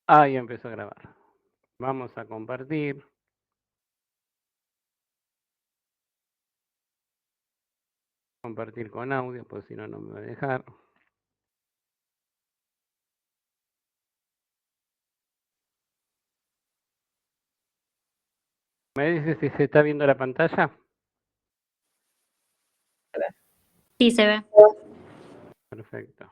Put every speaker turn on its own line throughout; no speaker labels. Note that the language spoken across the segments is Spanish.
Ahí empezó a grabar. Vamos a compartir. Compartir con audio, pues si no, no me va a dejar. ¿Me dice si se está viendo la pantalla?
Sí, se ve.
Perfecto.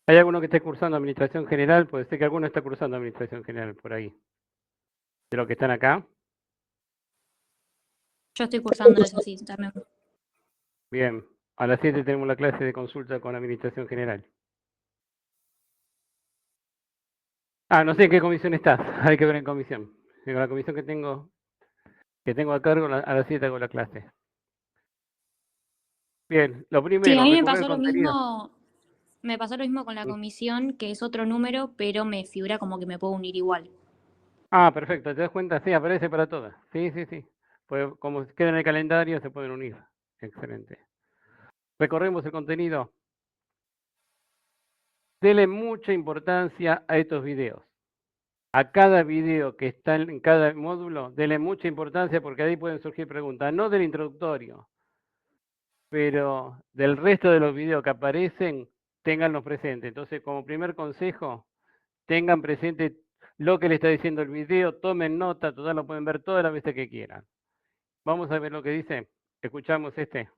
¿Hay alguno que esté cursando Administración General? Puede ser que alguno esté cursando Administración General por ahí. ¿De los que están acá?
Yo estoy cursando eso, sí, también.
Bien. A las 7 tenemos la clase de consulta con Administración General. Ah, no sé en qué comisión estás. Hay que ver en comisión. Con la comisión que tengo a cargo, a las 7 hago la clase. Bien, lo
Sí,
primero,
a mí me
recuperar
pasó
el
lo
contenido.
mismo. Me pasó lo mismo con la comisión, que es otro número, pero me figura como que me puedo unir igual.
Ah, perfecto, ¿te das cuenta? Sí, aparece para todas. Sí, sí, sí. Pues como queda en el calendario, se pueden unir. Excelente. Recorremos el contenido. Dele mucha importancia a estos videos. A cada video que está en cada módulo, dele mucha importancia porque ahí pueden surgir preguntas. No del introductorio, pero del resto de los videos que aparecen, ténganlos presentes. Entonces, como primer consejo, tengan presente lo que le está diciendo el video, tomen nota, total lo pueden ver todas las veces que quieran. Vamos a ver lo que dice. Escuchamos este.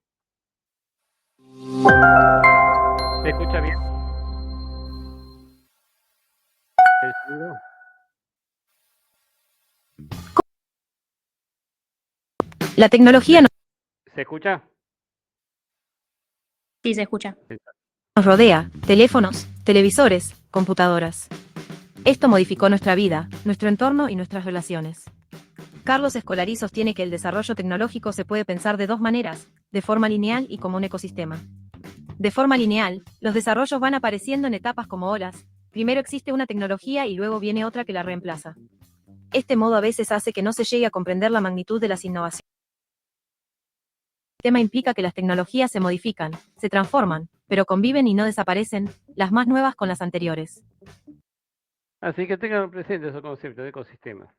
¿Se escucha bien el sonido?
La tecnología
¿Se escucha?
Sí, se escucha.
nos rodea, teléfonos, televisores, computadoras. Esto modificó nuestra vida, nuestro entorno y nuestras relaciones. Carlos Escolari sostiene que el desarrollo tecnológico se puede pensar de dos maneras, de forma lineal y como un ecosistema. De forma lineal, los desarrollos van apareciendo en etapas como olas, primero existe una tecnología y luego viene otra que la reemplaza. Este modo a veces hace que no se llegue a comprender la magnitud de las innovaciones. El tema implica que las tecnologías se modifican, se transforman, pero conviven y no desaparecen, las más nuevas con las anteriores.
Así que tengan presente esos conceptos de ecosistemas.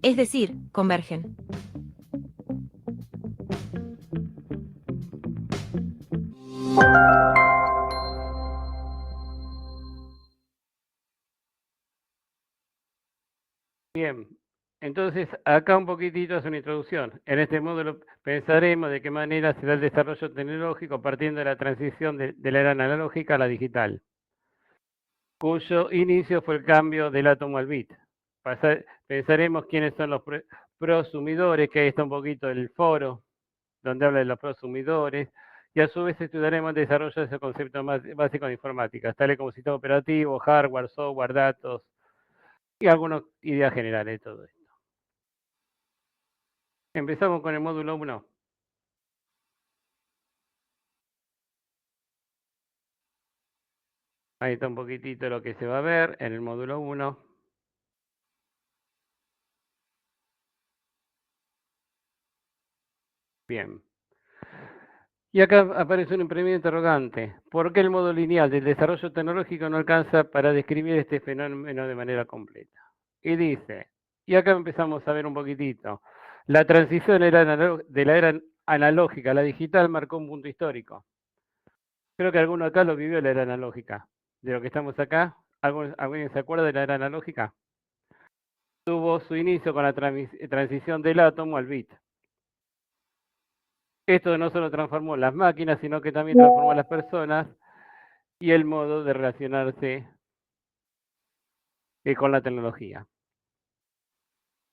Es decir, convergen.
Bien, entonces acá un poquitito es una introducción. En este módulo pensaremos de qué manera se da el desarrollo tecnológico partiendo de la transición de la era analógica a la digital, cuyo inicio fue el cambio del átomo al bit. Pensaremos quiénes son los prosumidores, que ahí está un poquito el foro, donde habla de los prosumidores, y a su vez estudiaremos el desarrollo de esos conceptos más básicos de informática, tales como sistema operativo, hardware, software, datos, y algunas ideas generales de todo esto. Empezamos con el módulo 1. Ahí está un poquitito lo que se va a ver en el módulo 1. Bien. Y acá aparece un primer interrogante. ¿Por qué el modo lineal del desarrollo tecnológico no alcanza para describir este fenómeno de manera completa? Y dice, y acá empezamos a ver un poquitito, la transición de la era analógica a la digital marcó un punto histórico. Creo que alguno acá lo vivió la era analógica. De lo que estamos acá, ¿alguien se acuerda de la era analógica? Tuvo su inicio con la transición del átomo al bit. Esto no solo transformó las máquinas, sino que también transformó a las personas y el modo de relacionarse con la tecnología.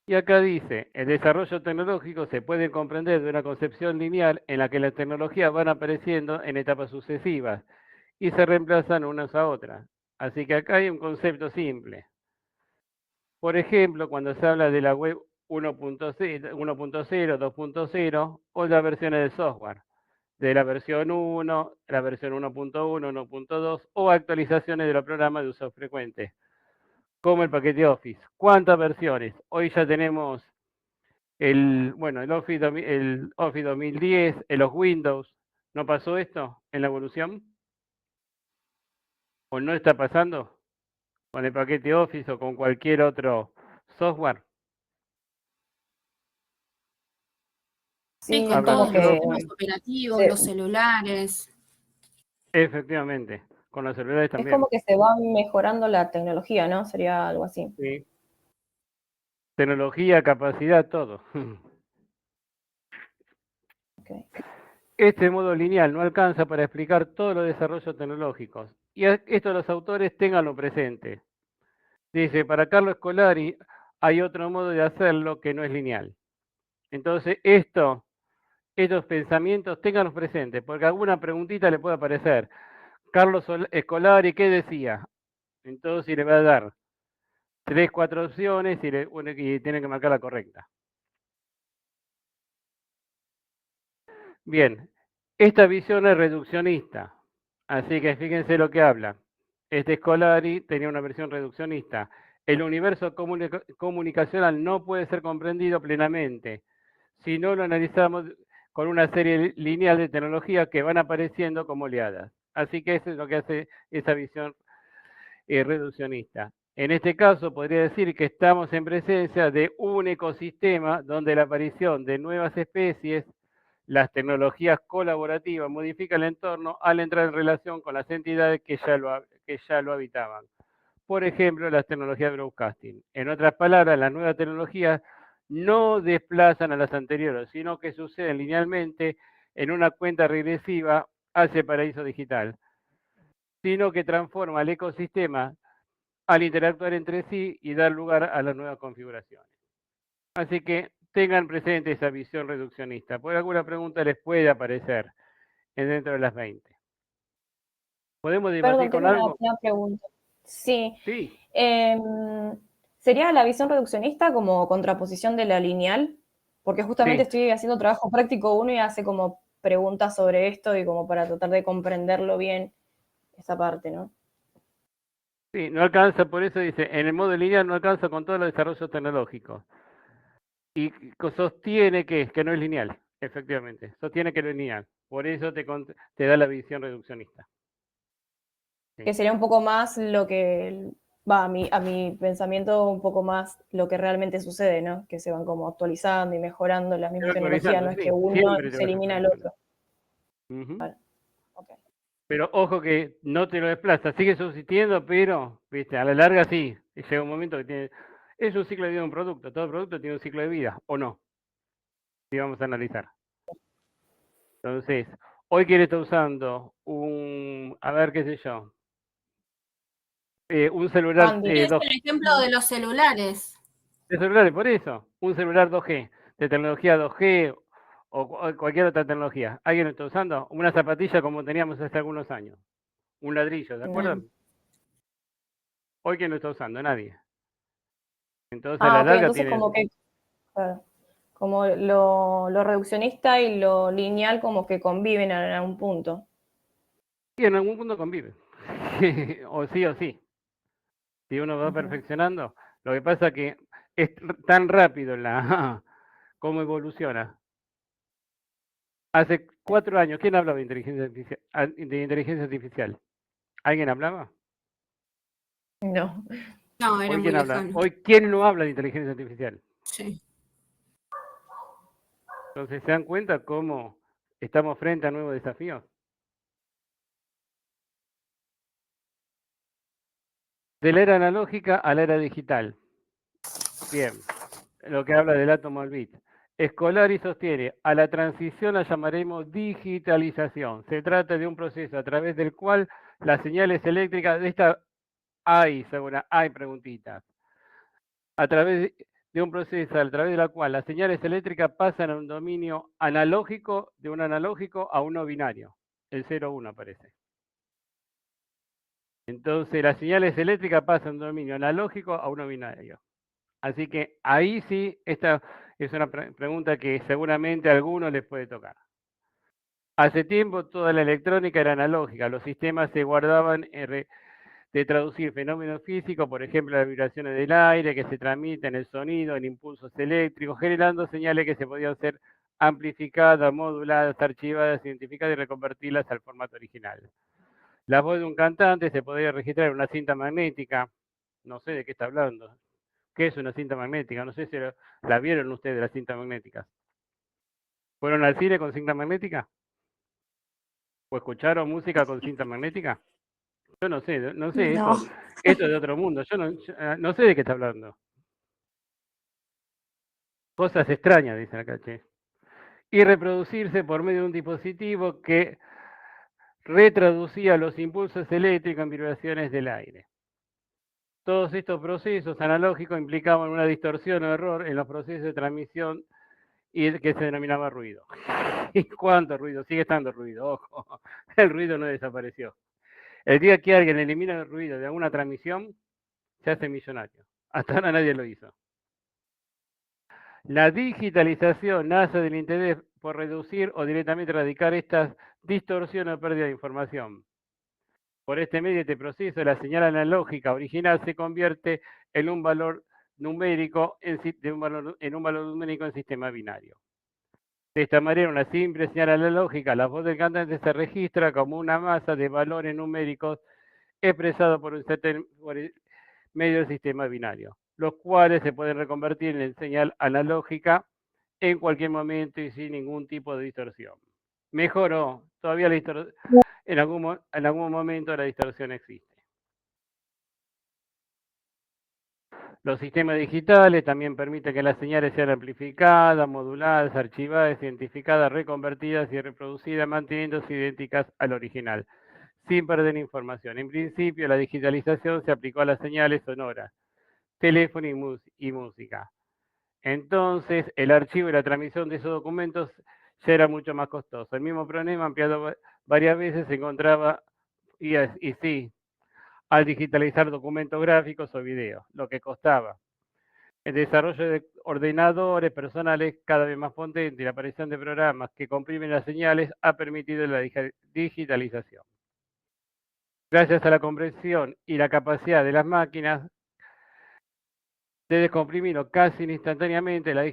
Y acá dice, el desarrollo tecnológico se puede comprender de una concepción lineal en la que las tecnologías van apareciendo en etapas sucesivas y se reemplazan unas a otras. Así que acá hay un concepto simple. Por ejemplo, cuando se habla de la web 1.0, 2.0 o las versiones del software, de la versión 1, la versión 1.1, 1.2 o actualizaciones de los programas de uso frecuente, como el paquete Office. ¿Cuántas versiones? Hoy ya tenemos el Office 2010, los Windows. ¿No pasó esto en la evolución? ¿O no está pasando? con el paquete Office o con cualquier otro software.
Sí,
Sí, con
Habla
todos
como
los
que
sistemas operativos,
se-
los celulares.
Efectivamente, con los celulares
es
también.
como que se va mejorando la tecnología, ¿no? Sería algo así.
Sí. Tecnología, capacidad, todo.
Okay.
Este modo lineal no alcanza para explicar todos los desarrollos tecnológicos. Y esto los autores tenganlo presente. Dice, para Carlos Scolari hay otro modo de hacerlo que no es lineal. Entonces, estos pensamientos tenganlos presentes, porque alguna preguntita le puede aparecer. Carlos Scolari, ¿qué decía? Entonces le va a dar 3, 4 opciones y tiene que marcar la correcta. Bien, esta visión es reduccionista, así que fíjense lo que habla. Este Scolari tenía una versión reduccionista. El universo comunicacional no puede ser comprendido plenamente si no lo analizamos con una serie lineal de tecnologías que van apareciendo como oleadas. Así que eso es lo que hace esa visión reduccionista. En este caso, podría decir que estamos en presencia de un ecosistema donde la aparición de nuevas especies, las tecnologías colaborativas modifican el entorno al entrar en relación con las entidades que ya lo habitaban. Por ejemplo, las tecnologías de broadcasting. En otras palabras, las nuevas tecnologías no desplazan a las anteriores, sino que suceden linealmente en una cuenta regresiva hacia el paraíso digital, sino que transforma el ecosistema al interactuar entre sí y dar lugar a las nuevas configuraciones. Así que tengan presente esa visión reduccionista. Por alguna pregunta les puede aparecer dentro de las 20. ¿Podemos debatir
Perdón,
con
tengo
algo?
una pregunta. Sí.
Sí.
¿Sería la visión reduccionista como contraposición de la lineal? Porque justamente
Sí.
estoy haciendo trabajo práctico 1 y hace como preguntas sobre esto y como para tratar de comprenderlo bien esa parte, ¿no?
Sí, no alcanza, por eso dice, en el modo lineal no alcanza con todos los desarrollos tecnológicos. Y sostiene que no es lineal, efectivamente. Sostiene que no es lineal. Por eso te da la visión reduccionista. Sí.
Que sería un poco más lo que va a mi pensamiento, un poco más lo que realmente sucede, ¿no? Que se van como actualizando y mejorando la misma tecnología, no es
Sí,
que uno
siempre te
se
vas
elimina el
actualizando.
otro. Okay.
Pero ojo que no te lo desplaza, sigue subsistiendo, pero viste, a la larga sí, llega un momento que tiene, es un ciclo de vida de un producto, todo producto tiene un ciclo de vida, ¿o no? Y vamos a analizar. Entonces, hoy quién está usando a ver qué sé yo, un celular
Andy.
Es el ejemplo de los celulares.
de celulares, por eso, un celular 2G, de tecnología 2G o cualquier otra tecnología. ¿Alguien lo está usando? Una zapatilla como teníamos hace algunos años, un ladrillo, ¿de acuerdo? Hoy quién lo está usando, nadie. Entonces a la
Ok,
larga
entonces
tiene...
como que como lo reduccionista y lo lineal como que conviven en algún punto.
Sí, en algún punto convive. O sí. Si uno va perfeccionando, lo que pasa que es tan rápido cómo evoluciona. Hace 4 años, ¿quién hablaba de inteligencia artificial? ¿Alguien hablaba?
No.
No, era
¿Hoy
muy
quién habla?
lejano.
¿Hoy quién no habla de inteligencia artificial?
Sí.
Entonces, ¿se dan cuenta cómo estamos frente a nuevos desafíos? De la era analógica a la era digital. Bien, lo que habla del átomo al bit. Scolari sostiene, a la transición la llamaremos digitalización. Se trata de un proceso a través del cual las señales eléctricas, de esta hay preguntitas, a través de un proceso a través de la cual las señales eléctricas pasan a un dominio analógico, de un analógico a uno binario. El 0-1 aparece. Entonces las señales eléctricas pasan de un dominio analógico a uno binario. Así que ahí sí, esta es una pregunta que seguramente a algunos les puede tocar. Hace tiempo toda la electrónica era analógica, los sistemas se guardaban de traducir fenómenos físicos, por ejemplo las vibraciones del aire que se transmiten, el sonido, en impulsos eléctricos, generando señales que se podían ser amplificadas, moduladas, archivadas, identificadas y reconvertirlas al formato original. La voz de un cantante se podía registrar en una cinta magnética, No sé de qué está hablando. ¿Qué es una cinta magnética? No sé si la vieron ustedes, la cinta magnética. ¿Fueron al cine con cinta magnética? ¿O escucharon música con cinta magnética? Yo no sé,
No.
esto es de otro mundo. Yo no sé de qué está hablando. Cosas extrañas, dicen acá, che. Y reproducirse por medio de un dispositivo que retraducía los impulsos eléctricos en vibraciones del aire. Todos estos procesos analógicos implicaban una distorsión o error en los procesos de transmisión y que se denominaba ruido. ¿Y cuánto ruido? Sigue estando ruido, ojo. El ruido no desapareció. El día que alguien elimina el ruido de alguna transmisión, se hace millonario. Hasta ahora nadie lo hizo. La digitalización nace del interés por reducir o directamente erradicar estas distorsiones o pérdida de información. Por este medio, este proceso, la señal analógica original se convierte en un valor numérico en un valor numérico en sistema binario. De esta manera, una simple señal analógica, la voz del cantante se registra como una masa de valores numéricos expresados por el medio del sistema binario, los cuales se pueden reconvertir en señal analógica en cualquier momento y sin ningún tipo de distorsión. Mejoró, todavía en algún momento la distorsión existe. Los sistemas digitales también permiten que las señales sean amplificadas, moduladas, archivadas, identificadas, reconvertidas y reproducidas, manteniéndose idénticas al original, sin perder información. En principio, la digitalización se aplicó a las señales sonoras, teléfono y música. Entonces, el archivo y la transmisión de esos documentos ya era mucho más costoso. El mismo problema, ampliado varias veces, se encontraba, y sí, al digitalizar documentos gráficos o videos, lo que costaba. El desarrollo de ordenadores personales cada vez más potentes y la aparición de programas que comprimen las señales ha permitido la digitalización. Gracias a la compresión y la capacidad de las máquinas de descomprimirlo casi instantáneamente, la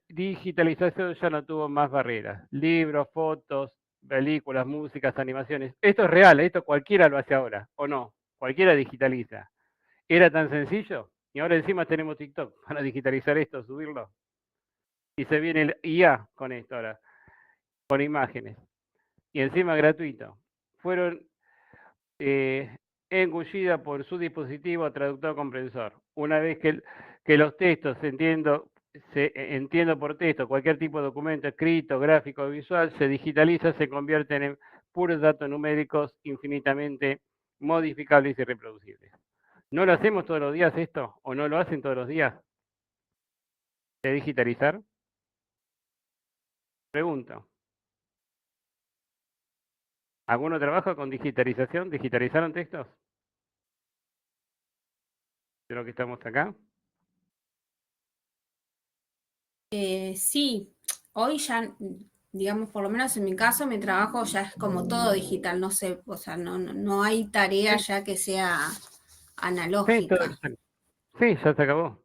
digitalización ya no tuvo más barreras. Libros, fotos, películas, músicas, animaciones. Esto es real, esto cualquiera lo hace ahora, ¿o no? Cualquiera digitaliza. ¿Era tan sencillo? Y ahora encima tenemos TikTok para digitalizar esto, subirlo. Y se viene el IA con esto ahora, con imágenes. Y encima gratuito. Fueron engullidas por su dispositivo traductor comprensor. Una vez que los textos, entiendo por texto, cualquier tipo de documento escrito, gráfico o visual, se digitaliza, se convierten en puros datos numéricos infinitamente modificables y reproducibles. ¿No lo hacemos todos los días esto? ¿O no lo hacen todos los días? ¿De digitalizar? Pregunto. ¿Alguno trabaja con digitalización? ¿Digitalizaron textos? ¿De lo que estamos acá?
Sí, hoy ya, digamos, por lo menos en mi caso, mi trabajo ya es como todo digital, no sé, o sea, no hay tarea ya que sea analógica.
Sí, ya se acabó.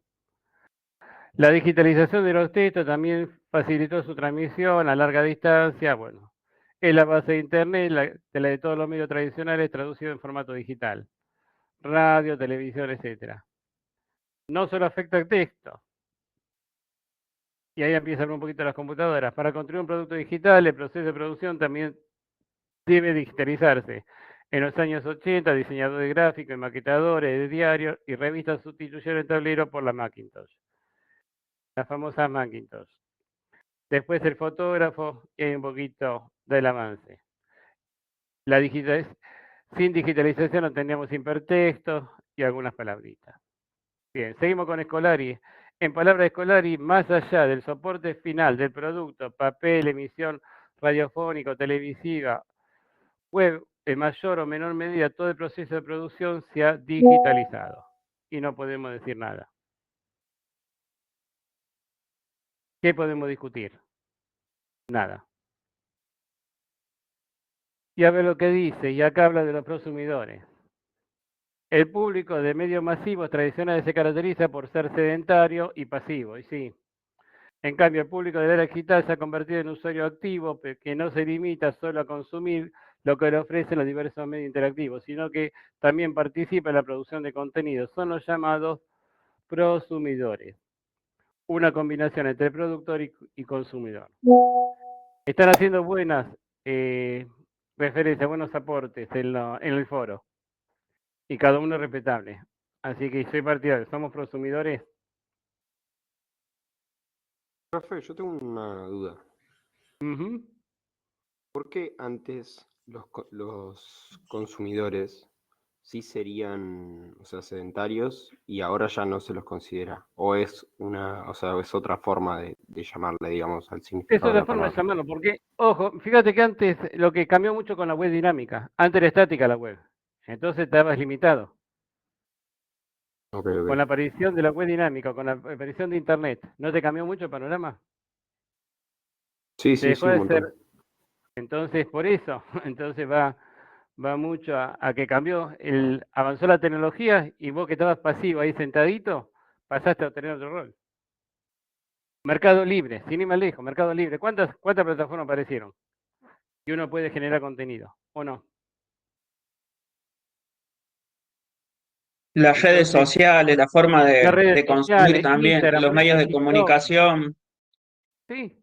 La digitalización de los textos también facilitó su transmisión a larga distancia. Bueno, es la base de Internet, de la de todos los medios tradicionales traducido en formato digital. Radio, televisión, etc. No solo afecta al texto. Y ahí empiezan un poquito las computadoras. Para construir un producto digital, el proceso de producción también debe digitalizarse. En los años 80, diseñadores gráficos y maquetadores de diarios y revistas sustituyeron el tablero por la Macintosh. La famosa Macintosh. Después el fotógrafo y hay un poquito del avance. Sin digitalización no teníamos hipertextos y algunas palabritas. Bien, seguimos con Scolari. En palabras de Scolari, más allá del soporte final del producto, papel, emisión radiofónico, televisiva, web, en mayor o menor medida todo el proceso de producción se ha digitalizado. Y no podemos decir nada. ¿Qué podemos discutir? Nada. Y a ver lo que dice, y acá habla de los prosumidores. El público de medios masivos tradicionales se caracteriza por ser sedentario y pasivo, y sí. En cambio, el público de la era digital se ha convertido en un usuario activo que no se limita solo a consumir lo que le ofrecen los diversos medios interactivos, sino que también participa en la producción de contenidos. Son los llamados prosumidores, una combinación entre productor y consumidor. Están haciendo buenas referencias, buenos aportes en el foro, y cada uno es respetable. Así que soy partidario, somos prosumidores.
Rafael, yo tengo una duda.
Ujú.
¿Por qué antes los consumidores sí serían, o sea, sedentarios y ahora ya no se los considera? ¿O es es otra forma de llamarle, digamos, al
Es
significado de
otra
la
forma de
palabra?
llamarlo, porque, ojo, fíjate que antes lo que cambió mucho con la web dinámica, antes era estática la web, entonces estabas limitado.
Ok,
Con la
ok.
aparición de la web dinámica, con la aparición de Internet, ¿no te cambió mucho el panorama?
Sí,
Se
sí,
dejó
sí, un
de ser,
montón.
entonces por eso, entonces va mucho a que cambió, avanzó la tecnología y vos que estabas pasivo ahí sentadito, pasaste a tener otro rol. Mercado Libre, sin ir más lejos, Mercado Libre. ¿Cuántas plataformas aparecieron? Y uno puede generar contenido, ¿o no?
Las redes
Entonces,
sociales, la forma
las redes
de consumir
sociales,
también,
Instagram,
los medios de
TikTok,
comunicación.
sí.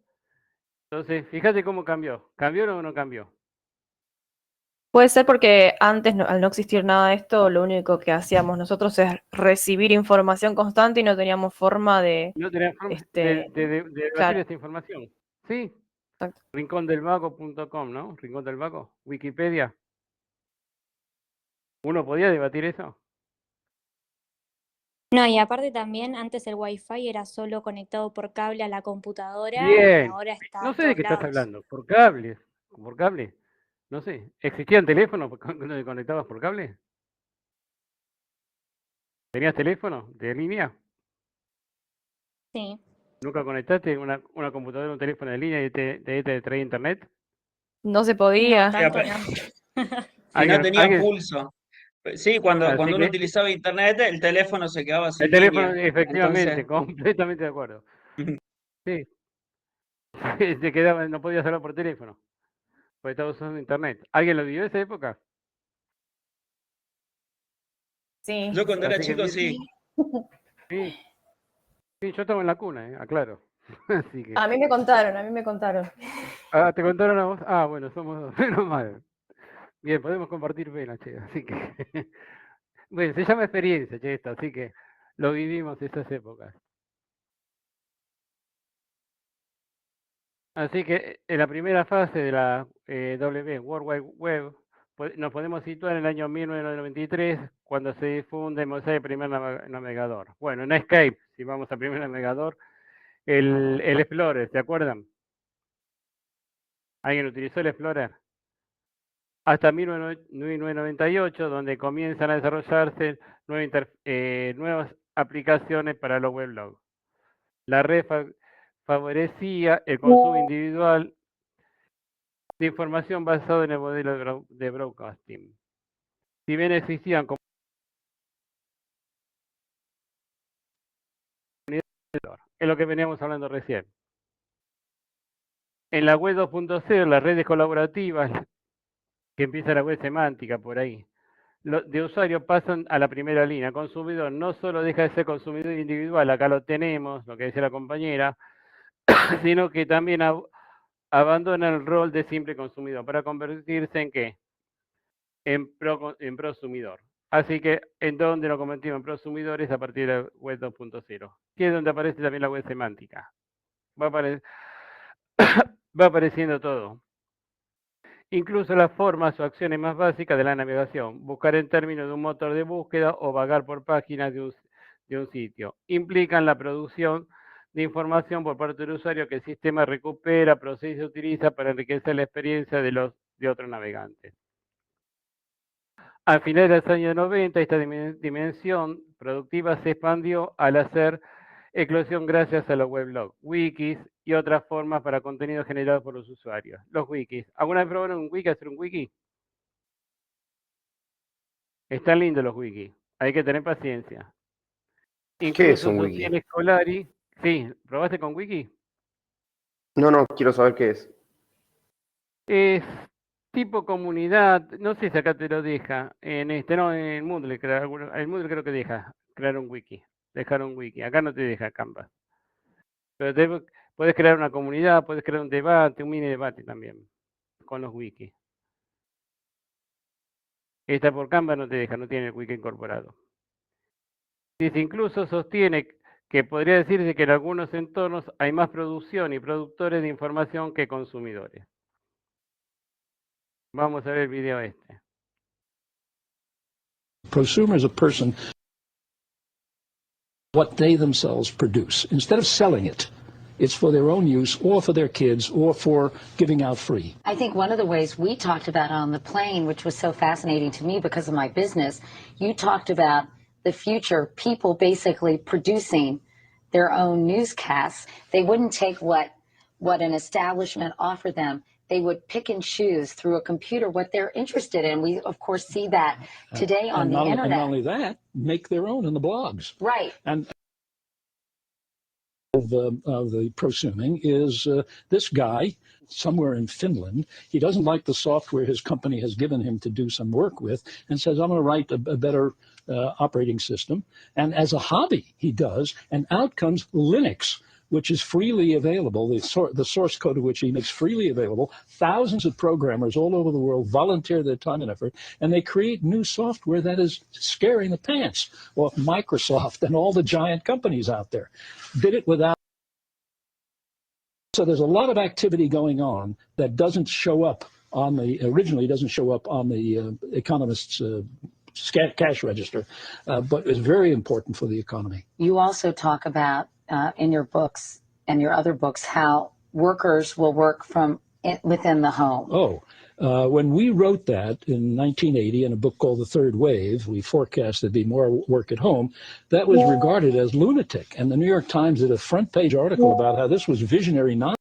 Entonces, fíjate cómo cambió. ¿Cambió o no cambió?
Puede ser porque antes, al no existir nada de esto, lo único que hacíamos nosotros es recibir información constante y no teníamos forma de,
No tenía forma de debatir
claro,
esta información. Sí,
exacto.
rincondelvago.com, ¿no? Rincón del Vago, Wikipedia. ¿Uno podía debatir eso?
No, y aparte también antes el Wi-Fi era solo conectado por cable a la computadora y
Bien.
ahora está
No
en
sé de
todos
qué estás
lados.
hablando. ¿Por cable? ¿Por cable? No sé. ¿Existían teléfonos donde conectabas por cable? ¿Tenías teléfono de línea?
Sí.
¿Nunca conectaste una computadora, un teléfono de línea y te traía internet?
No se
No,
podía.
tanto no.
Y no
¿Alguien,
tenía
alguien?
pulso. Sí, cuando
Así
uno
que
utilizaba internet, el teléfono se quedaba
el
sin
teléfono,
línea.
efectivamente,
Entonces,
completamente de acuerdo. Sí, te quedaba, no podías hablar por teléfono, porque estabas usando internet. ¿Alguien lo vivió esa época?
Sí,
yo cuando era
Así que
chico
bien,
sí.
sí, sí, yo estaba en la cuna, aclaro. Así que,
a mí me contaron, a mí me contaron.
¿te contaron a vos? Ah, bueno, somos dos, menos mal. Bien, podemos compartir pena, che, así que, bueno, se llama experiencia, che, esto, así que lo vivimos esas épocas. Así que en la primera fase de la World Wide Web, nos podemos situar en el año 1993, cuando se difunde Mosaic, el primer navegador. Bueno, en Escape, si vamos al primer navegador, el Explorer, ¿se acuerdan? ¿Alguien utilizó el Explorer? Hasta 1998, donde comienzan a desarrollarse nuevas aplicaciones para los weblogs. La red favorecía el consumo individual de información basada en el modelo de broadcasting. Si bien existían comunidades, es lo que veníamos hablando recién. En la web 2.0, las redes colaborativas, que empieza la web semántica por ahí, de usuarios pasan a la primera línea. Consumidor no solo deja de ser consumidor individual, acá lo tenemos, lo que decía la compañera, sino que también abandona el rol de simple consumidor para convertirse en ¿qué? En prosumidor. Así que en donde lo convertimos en prosumidores a partir de la web 2.0, que es donde aparece también la web semántica. Va, va apareciendo todo. Incluso las formas o acciones más básicas de la navegación, buscar en términos de un motor de búsqueda o vagar por páginas de un sitio, implican la producción de información por parte del usuario que el sistema recupera, procesa y utiliza para enriquecer la experiencia de otros navegantes. Al final de los años 90, esta dimensión productiva se expandió al hacer eclosión gracias a los weblogs, wikis y otras formas para contenido generado por los usuarios. Los wikis. ¿Alguna vez probaron un wiki, hacer un wiki? Están lindos los wikis. Hay que tener paciencia.
¿Qué es
Incluso
un wiki?
Social Escolari. Sí, ¿probaste con wiki?
No, quiero saber qué es.
Es tipo comunidad, no sé si acá te lo deja, no, en Moodle, en Moodle creo que deja crear un wiki, dejar un wiki, acá no te deja Canvas. Pero puedes crear una comunidad, puedes crear un debate, un mini debate también, con los wikis. Esta por Canvas no te deja, no tiene el wiki incorporado. Dice, incluso sostiene que podría decirse que en algunos entornos hay más producción y productores de información que consumidores. Vamos a ver el video este.
Prosumer is a person what they themselves produce. Instead of selling it, it's for their own use or for their kids or for giving out free.
I think one of the ways we talked about on the plane, which was so fascinating to me because of my business, you talked about the future, people basically producing their own newscasts. They wouldn't take what an establishment offered them. They would pick and choose through a computer what they're interested in. We, of course, see that today on the internet.
And not only that, make their own in the blogs.
Right.
And of the prosuming is this guy somewhere in Finland. He doesn't like the software his company has given him to do some work with and says, I'm going to write a better operating system. And as a hobby, he does. And out comes Linux, which is freely available, the source code of which he makes freely available. Thousands of programmers all over the world volunteer their time and effort, and they create new software that is scaring the pants off Microsoft and all the giant companies out there. Did it without. So there's a lot of activity going on that doesn't show up on originally doesn't show up on the Economist's cash register, but is very important for the economy.
You also talk about in your books and your other books how workers will work from within the home.
When we wrote that in 1980 in a book called The Third Wave, we forecast there'd be more work at home. That was regarded as lunatic. And the New York Times did a front page article about how this was visionary nonsense.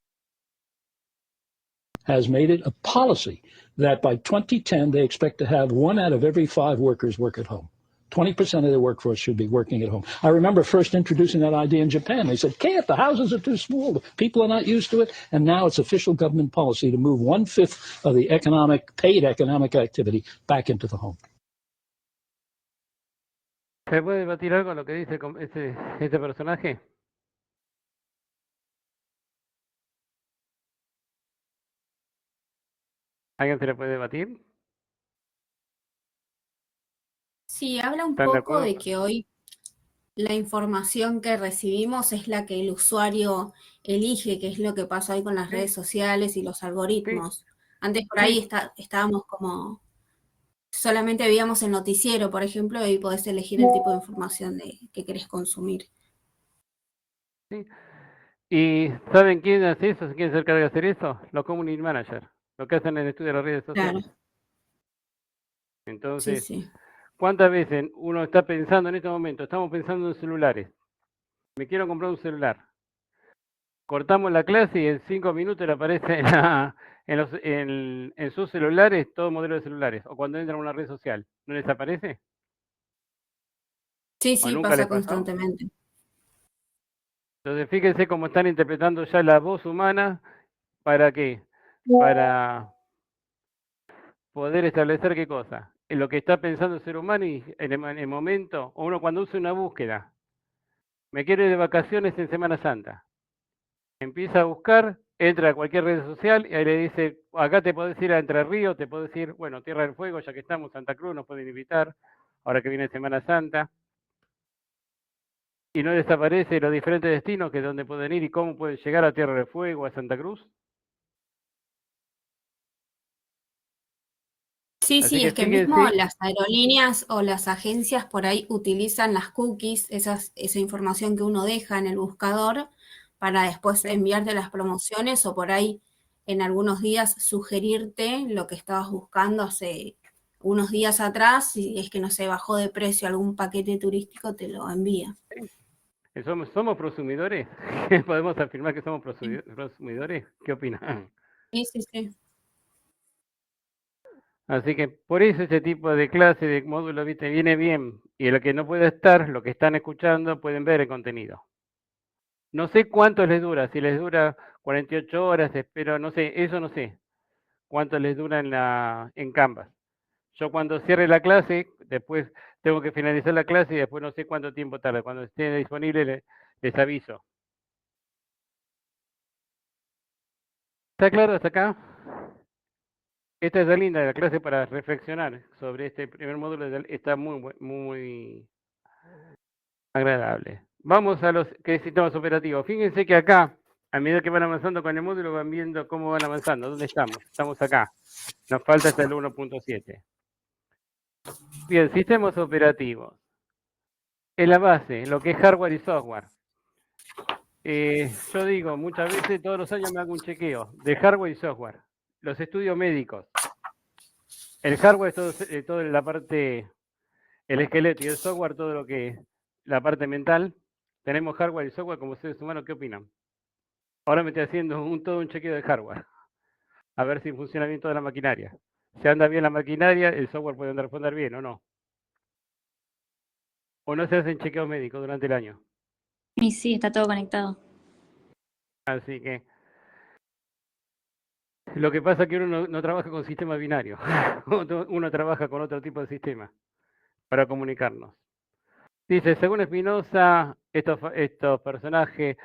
Has made it a policy that by 2010, they expect to have 1 out of every 5 workers work at home. 20% of their workforce should be working at home. I remember first introducing that idea in Japan. They said, can't, the houses are too small, the people are not used to it. And now it's official government policy to move 1/5 of the paid economic activity back into the home.
¿Se puede debatir algo lo que dice este personaje? ¿Alguien se le puede debatir?
Sí, habla un
¿Están de
poco
acuerdo?
de que hoy la información que recibimos es la que el usuario elige, que es lo que pasa hoy con las redes sociales y los algoritmos. Antes por ahí estábamos como, solamente veíamos el noticiero, por ejemplo, y hoy podés elegir el tipo de información que querés consumir.
Sí. ¿Y saben quién hace eso? ¿Quién se encarga de hacer eso? Los community managers, lo que hacen en el estudio de las redes sociales.
Claro.
Entonces,
Sí.
¿cuántas veces uno está pensando en este momento? Estamos pensando en celulares. Me quiero comprar un celular. Cortamos la clase y en 5 minutos le aparece en sus celulares todo modelo de celulares. O cuando entran a una red social, ¿no les aparece?
Sí,
¿O nunca
pasa
les pasó?
constantemente.
Entonces, fíjense cómo están interpretando ya la voz humana. ¿Para qué? Para poder establecer qué cosa. En lo que está pensando el ser humano y en el momento, o uno cuando usa una búsqueda. Me quiero ir de vacaciones en Semana Santa. Empieza a buscar, entra a cualquier red social y ahí le dice, acá te podés ir a Entre Ríos, te podés ir, bueno, Tierra del Fuego, ya que estamos, Santa Cruz, nos pueden invitar, ahora que viene Semana Santa. Y no les aparece los diferentes destinos que es donde pueden ir y cómo pueden llegar a Tierra del Fuego, a Santa Cruz.
Sí,
Así que
es que
fíjense.
mismo las aerolíneas o las agencias por ahí utilizan las cookies, esa información que uno deja en el buscador para después enviarte las promociones o por ahí en algunos días sugerirte lo que estabas buscando hace unos días atrás, si es que no se bajó de precio algún paquete turístico, te lo envía.
¿Somos prosumidores? ¿Podemos afirmar que somos prosumidores? ¿Qué opinan?
Sí.
Así que por eso ese tipo de clase, de módulo, ¿viste? Viene bien. Y lo que no puede estar, lo que están escuchando, pueden ver el contenido. No sé cuánto les dura, si les dura 48 horas, espero, no sé, eso no sé. cuánto les dura en Canvas. Yo cuando cierre la clase, después tengo que finalizar la clase y después no sé cuánto tiempo tarda. Cuando esté disponible les aviso. ¿Está claro hasta acá? Esta es la linda la clase para reflexionar sobre este primer módulo. Está muy agradable. Vamos a los sistemas operativos. Fíjense que acá, a medida que van avanzando con el módulo, van viendo cómo van avanzando. ¿Dónde estamos? Estamos acá. Nos falta hasta el 1.7. Bien, sistemas operativos. Es la base, lo que es hardware y software. Yo digo, muchas veces, todos los años me hago un chequeo de hardware y software. Los estudios médicos. El hardware es todo la parte, el esqueleto, y el software todo lo que es la parte mental. Tenemos hardware y software como seres humanos. ¿Qué opinan? Ahora me estoy haciendo todo un chequeo de hardware. A ver si funciona bien toda la maquinaria. Si anda bien la maquinaria, el software puede responder bien o no. O no se hacen chequeos médicos durante el año.
Y sí, está todo conectado.
Así que lo que pasa es que uno no trabaja con sistema binario. Uno trabaja con otro tipo de sistema para comunicarnos. Dice, según Spinoza, estos personajes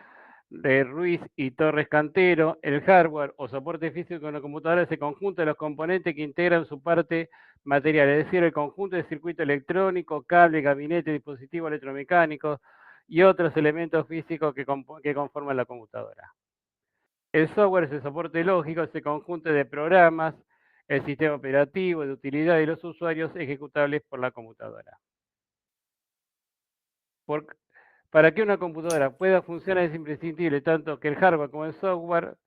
de Ruiz y Torres Cantero, el hardware o soporte físico de una computadora es el conjunto de los componentes que integran su parte material, es decir, el conjunto de circuito electrónico, cable, gabinete, dispositivo electromecánico y otros elementos físicos que conforman la computadora. El software es el soporte lógico, ese conjunto de programas, el sistema operativo de utilidad y los usuarios ejecutables por la computadora. Para que una computadora pueda funcionar es imprescindible tanto que el hardware como el software,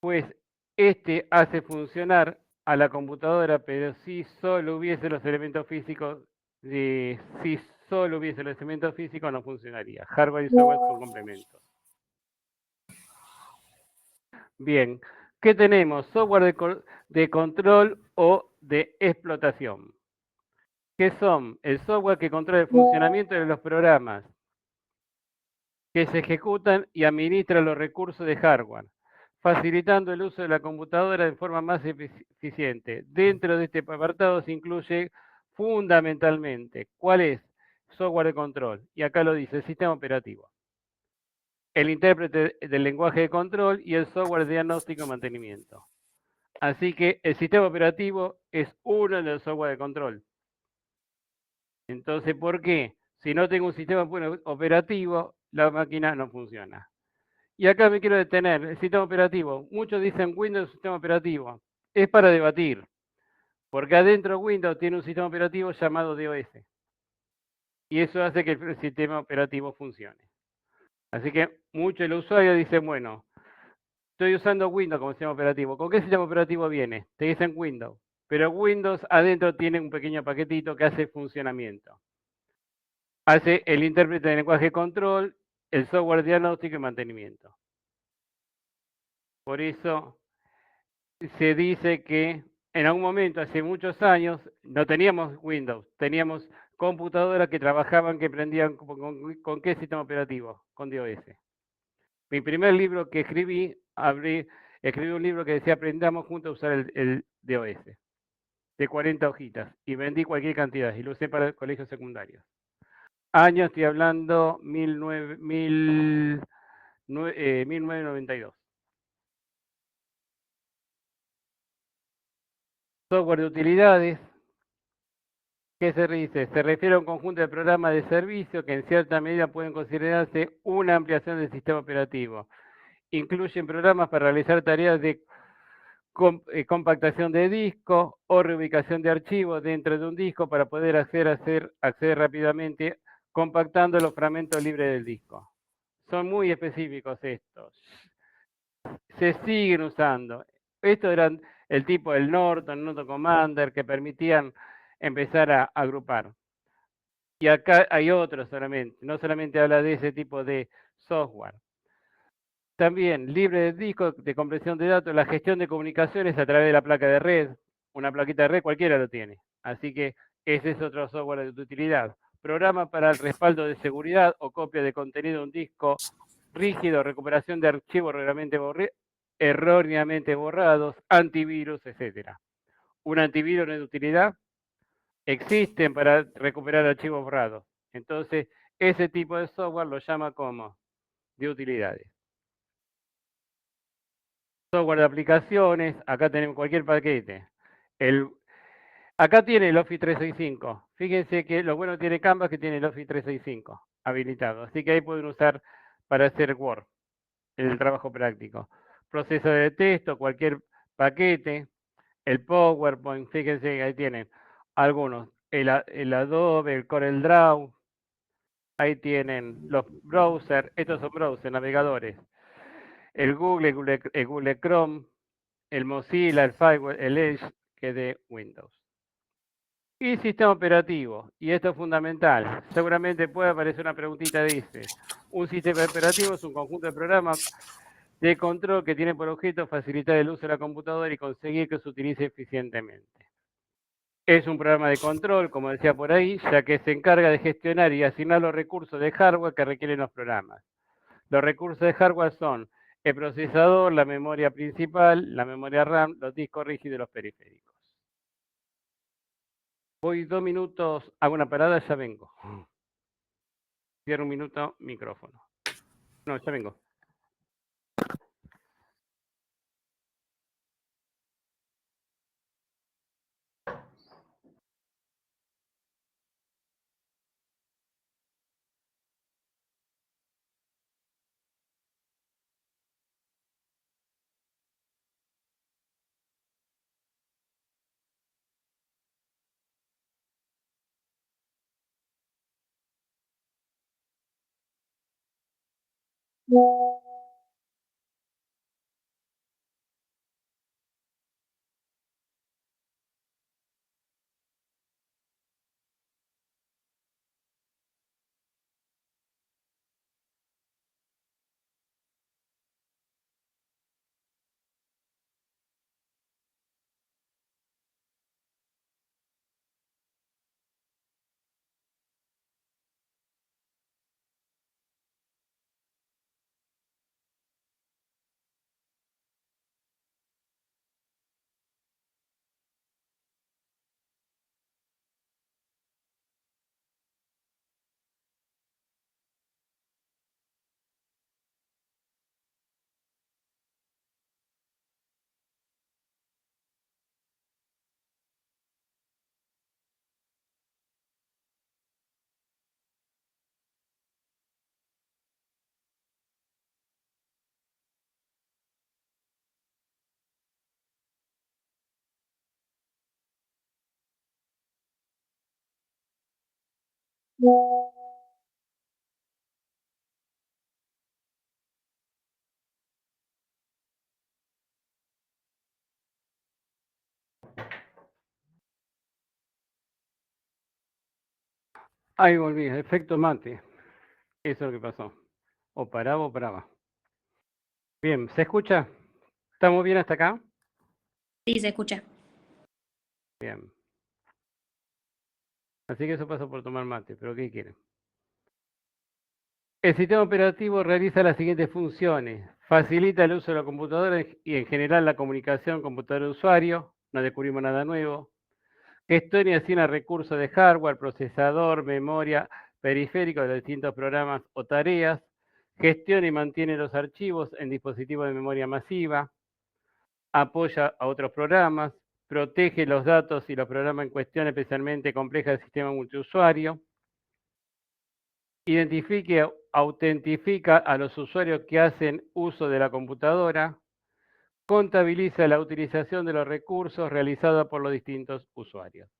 pues este hace funcionar a la computadora, pero si solo hubiese los elementos físicos, si solo hubiese los elementos físicos no funcionaría. Hardware y software son complementos. Bien, ¿qué tenemos? Software de control o de explotación. ¿Qué son? El software que controla el funcionamiento de los programas que se ejecutan y administran los recursos de hardware, facilitando el uso de la computadora de forma más eficiente. Dentro de este apartado se incluye fundamentalmente, ¿cuál es? Software de control. Y acá lo dice, el sistema operativo. El intérprete del lenguaje de control y el software de diagnóstico y mantenimiento. Así que el sistema operativo es uno de los software de control. Entonces, ¿por qué? Si no tengo un sistema operativo, la máquina no funciona. Y acá me quiero detener, el sistema operativo. Muchos dicen Windows sistema operativo. Es para debatir, porque adentro Windows tiene un sistema operativo llamado DOS. Y eso hace que el sistema operativo funcione. Así que muchos de los usuarios dicen, bueno, estoy usando Windows como sistema operativo. ¿Con qué sistema operativo viene? Te dicen Windows. Pero Windows adentro tiene un pequeño paquetito que hace funcionamiento. Hace el intérprete de lenguaje de control, el software de diagnóstico y mantenimiento. Por eso se dice que en algún momento, hace muchos años, no teníamos Windows, teníamos computadoras que trabajaban, que prendían con qué sistema operativo, con DOS. Mi primer libro que escribí un libro que decía aprendamos juntos a usar el DOS, de 40 hojitas, y vendí cualquier cantidad, y lo usé para colegios secundarios. Año, estoy hablando 1992. Software de utilidades. ¿Qué se dice? Se refiere a un conjunto de programas de servicio que en cierta medida pueden considerarse una ampliación del sistema operativo. Incluyen programas para realizar tareas de compactación de discos o reubicación de archivos dentro de un disco para poder acceder rápidamente compactando los fragmentos libres del disco. Son muy específicos estos. Se siguen usando. Estos eran el tipo del Norton Commander que permitían empezar a agrupar. Y acá hay otros solamente, no solamente habla de ese tipo de software. También libre de disco, de compresión de datos, la gestión de comunicaciones a través de la placa de red. Una plaquita de red cualquiera lo tiene. Así que ese es otro software de utilidad. Programa para el respaldo de seguridad o copia de contenido de un disco rígido, recuperación de archivos erróneamente borrados, antivirus, etc. Un antivirus no es de utilidad, existen para recuperar archivos borrados. Entonces, ese tipo de software lo llama como de utilidades. Software de aplicaciones, acá tenemos cualquier paquete. Acá tiene el Office 365. Fíjense que lo bueno tiene Canvas que tiene el Office 365 habilitado. Así que ahí pueden usar para hacer Word, el trabajo práctico. Proceso de texto, cualquier paquete, el PowerPoint, fíjense, ahí tienen algunos. El Adobe, el CorelDRAW, ahí tienen los browsers, estos son browsers, navegadores. El Google Chrome, el Mozilla, el Firewall, el Edge, que es de Windows. Y sistema operativo, y esto es fundamental. Seguramente puede aparecer una preguntita, dice, un sistema operativo es un conjunto de programas de control que tiene por objeto facilitar el uso de la computadora y conseguir que se utilice eficientemente. Es un programa de control, como decía por ahí, ya que se encarga de gestionar y asignar los recursos de hardware que requieren los programas. Los recursos de hardware son el procesador, la memoria principal, la memoria RAM, los discos rígidos y los periféricos. Voy 2 minutos, hago una parada, ya vengo. Cierro un minuto, micrófono. No, ya vengo. Ahí volví, efecto mate. Eso es lo que pasó. O paraba o paraba. Bien, ¿se escucha? ¿Estamos bien hasta acá?
Sí, se escucha.
Bien. Así que eso pasa por tomar mate, pero ¿qué quieren? El sistema operativo realiza las siguientes funciones. Facilita el uso de la computadora y en general la comunicación computador-usuario. No descubrimos nada nuevo. Gestiona y asigna recursos de hardware, procesador, memoria, periférico de los distintos programas o tareas. Gestiona y mantiene los archivos en dispositivos de memoria masiva. Apoya a otros programas. Protege los datos y los programas en cuestión, especialmente complejas del sistema multiusuario. Identifica, autentifica a los usuarios que hacen uso de la computadora. Contabiliza la utilización de los recursos realizada por los distintos usuarios.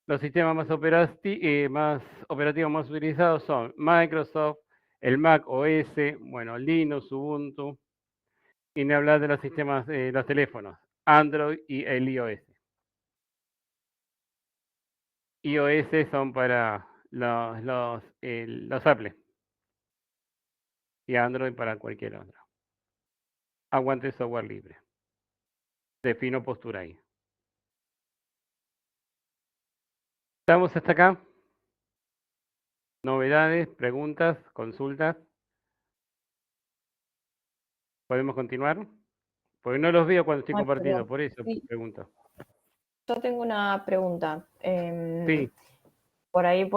Los sistemas más operativos más utilizados son Microsoft, el Mac OS, bueno, Linux, Ubuntu, y ni hablar de los sistemas, los teléfonos, Android y el iOS. iOS son para los Apple y Android para cualquier otro. Aguante software libre. Defino postura ahí. ¿Estamos hasta acá? ¿Novedades, preguntas, consultas? ¿Podemos continuar? Porque no los veo cuando estoy
Ay,
compartiendo,
perdón.
por eso
Sí.
pregunto.
Yo tengo una pregunta.
Sí,
Por ahí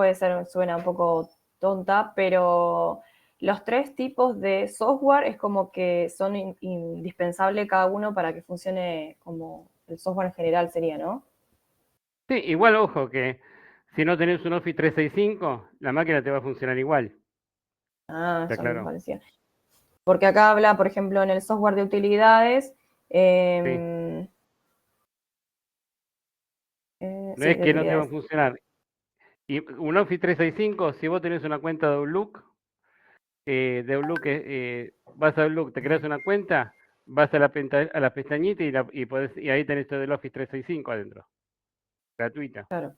suena un poco tonta, pero los 3 tipos de software es como que son indispensables cada uno para que funcione como el software en general sería, ¿no?
sí, igual ojo que si no tenés un Office 365, la máquina te va a funcionar igual.
Ah,
¿Está
eso me
claro?
parecía. Porque acá habla, por ejemplo, en el software de utilidades,
No
sí,
es
de
que no te va a
utilidades.
funcionar. Y un Office 365, si vos tenés una cuenta de Outlook, vas a Outlook, te creas una cuenta, vas a la pestañita y ahí tenés todo el Office 365 adentro. Gratuita.
Claro.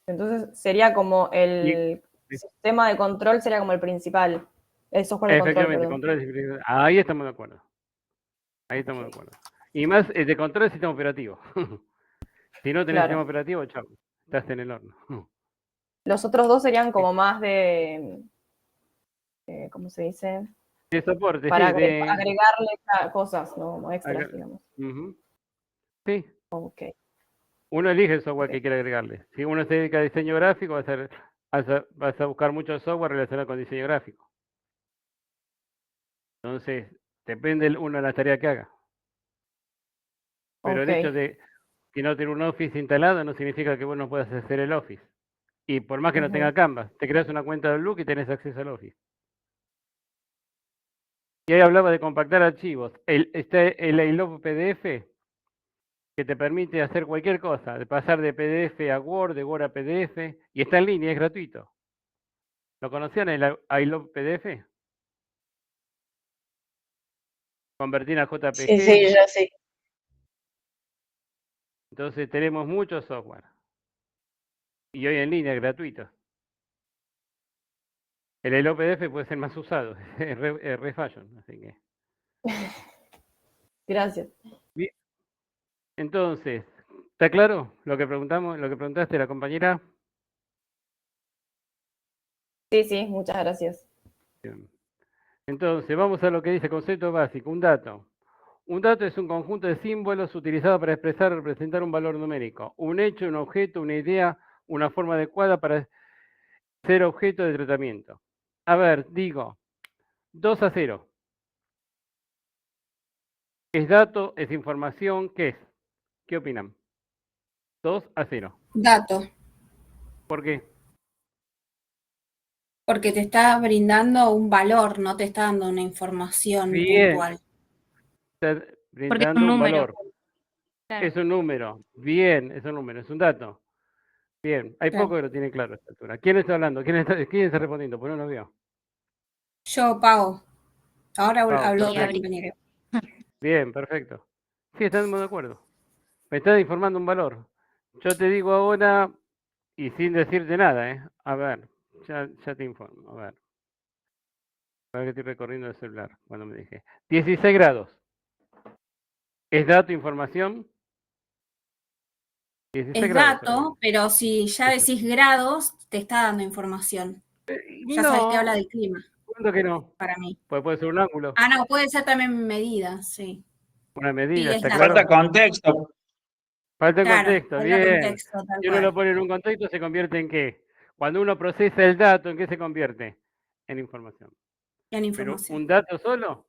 Entonces sería como
Y,
el sistema de control sería como el principal, el software de control,
efectivamente,
perdón.
control. Ahí estamos de acuerdo. Ahí estamos de acuerdo. Y más de control del sistema operativo. Si no tenés sistema
Claro.
operativo, chao, estás en el horno.
Los otros 2 serían como más de, ¿cómo se dice?
De soporte,
Para
sí, de...
agregarle cosas, ¿no? Como extras,
Acá-
digamos.
Ujú. Sí,
Ok.
uno elige el software
Ok.
que quiere agregarle. Si uno se dedica a diseño gráfico, vas a buscar mucho software relacionado con diseño gráfico. Entonces, depende uno de las tareas que haga. Pero el hecho
Ok.
de que no tener un Office instalado no significa que vos no puedas hacer el Office. Y por más que no tenga
Ujú.
Canvas, te creas una cuenta de Outlook y tenés acceso al Office. Y ahí hablaba de compactar archivos. Está el iLove PDF, que te permite hacer cualquier cosa, de pasar de PDF a Word, de Word a PDF, y está en línea, es gratuito. ¿Lo conocían el iLove PDF? Convertir a
Sí, sí,
JPG.
ya sí.
Entonces tenemos mucho software. Y hoy en línea es gratuito. El iLove PDF puede ser más usado, es re fashion, así que.
Gracias.
Bien. Entonces, ¿está claro lo que preguntamos, lo que preguntaste la compañera?
Sí, sí, muchas gracias.
Bien. Entonces, vamos a lo que dice concepto básico, un dato. Un dato es un conjunto de símbolos utilizados para expresar o representar un valor numérico, un hecho, un objeto, una idea, una forma adecuada para ser objeto de tratamiento. A ver, digo, 2-0. ¿Es dato? ¿Es información? ¿Qué es? ¿Qué opinan? 2-0.
Dato,
¿Por qué?
porque te está brindando un valor, no te está dando una información
Bien,
puntual.
está
Porque es un
brindando un
número.
valor.
Claro.
Es un número. Bien, es un número, es un dato. Bien, hay
Claro.
poco que lo tienen claro a esta altura. ¿Quién está hablando? ¿Quién está respondiendo? Pues no lo veo.
Yo pago. Ahora
Pau,
habló
Y
otra
perfecto.
abrí.
compañera.
Bien, perfecto. Sí, estamos de acuerdo. Me estás informando un valor. Yo te digo ahora, y sin decirte nada, ¿eh? A ver, ya te informo. A ver que estoy recorriendo el celular cuando me dije. 16 grados. ¿Es dato, información? 16
Es
grados
dato,
solamente.
pero si ya decís grados, te está dando información. Ya sabes que habla
No,
del clima,
punto que no.
para mí.
Puede ser un ángulo,
Ah, no, puede ser también medida, sí.
una
Sí,
medida,
es
¿está
dato.
Falta
claro?
contexto.
Falta
Claro,
contexto,
habla
bien.
contexto, tal
Si uno lo
cual.
pone en un contexto, se convierte en qué? Cuando uno procesa el dato, ¿en qué se convierte? En información.
Ya la
Pero
información.
un dato solo,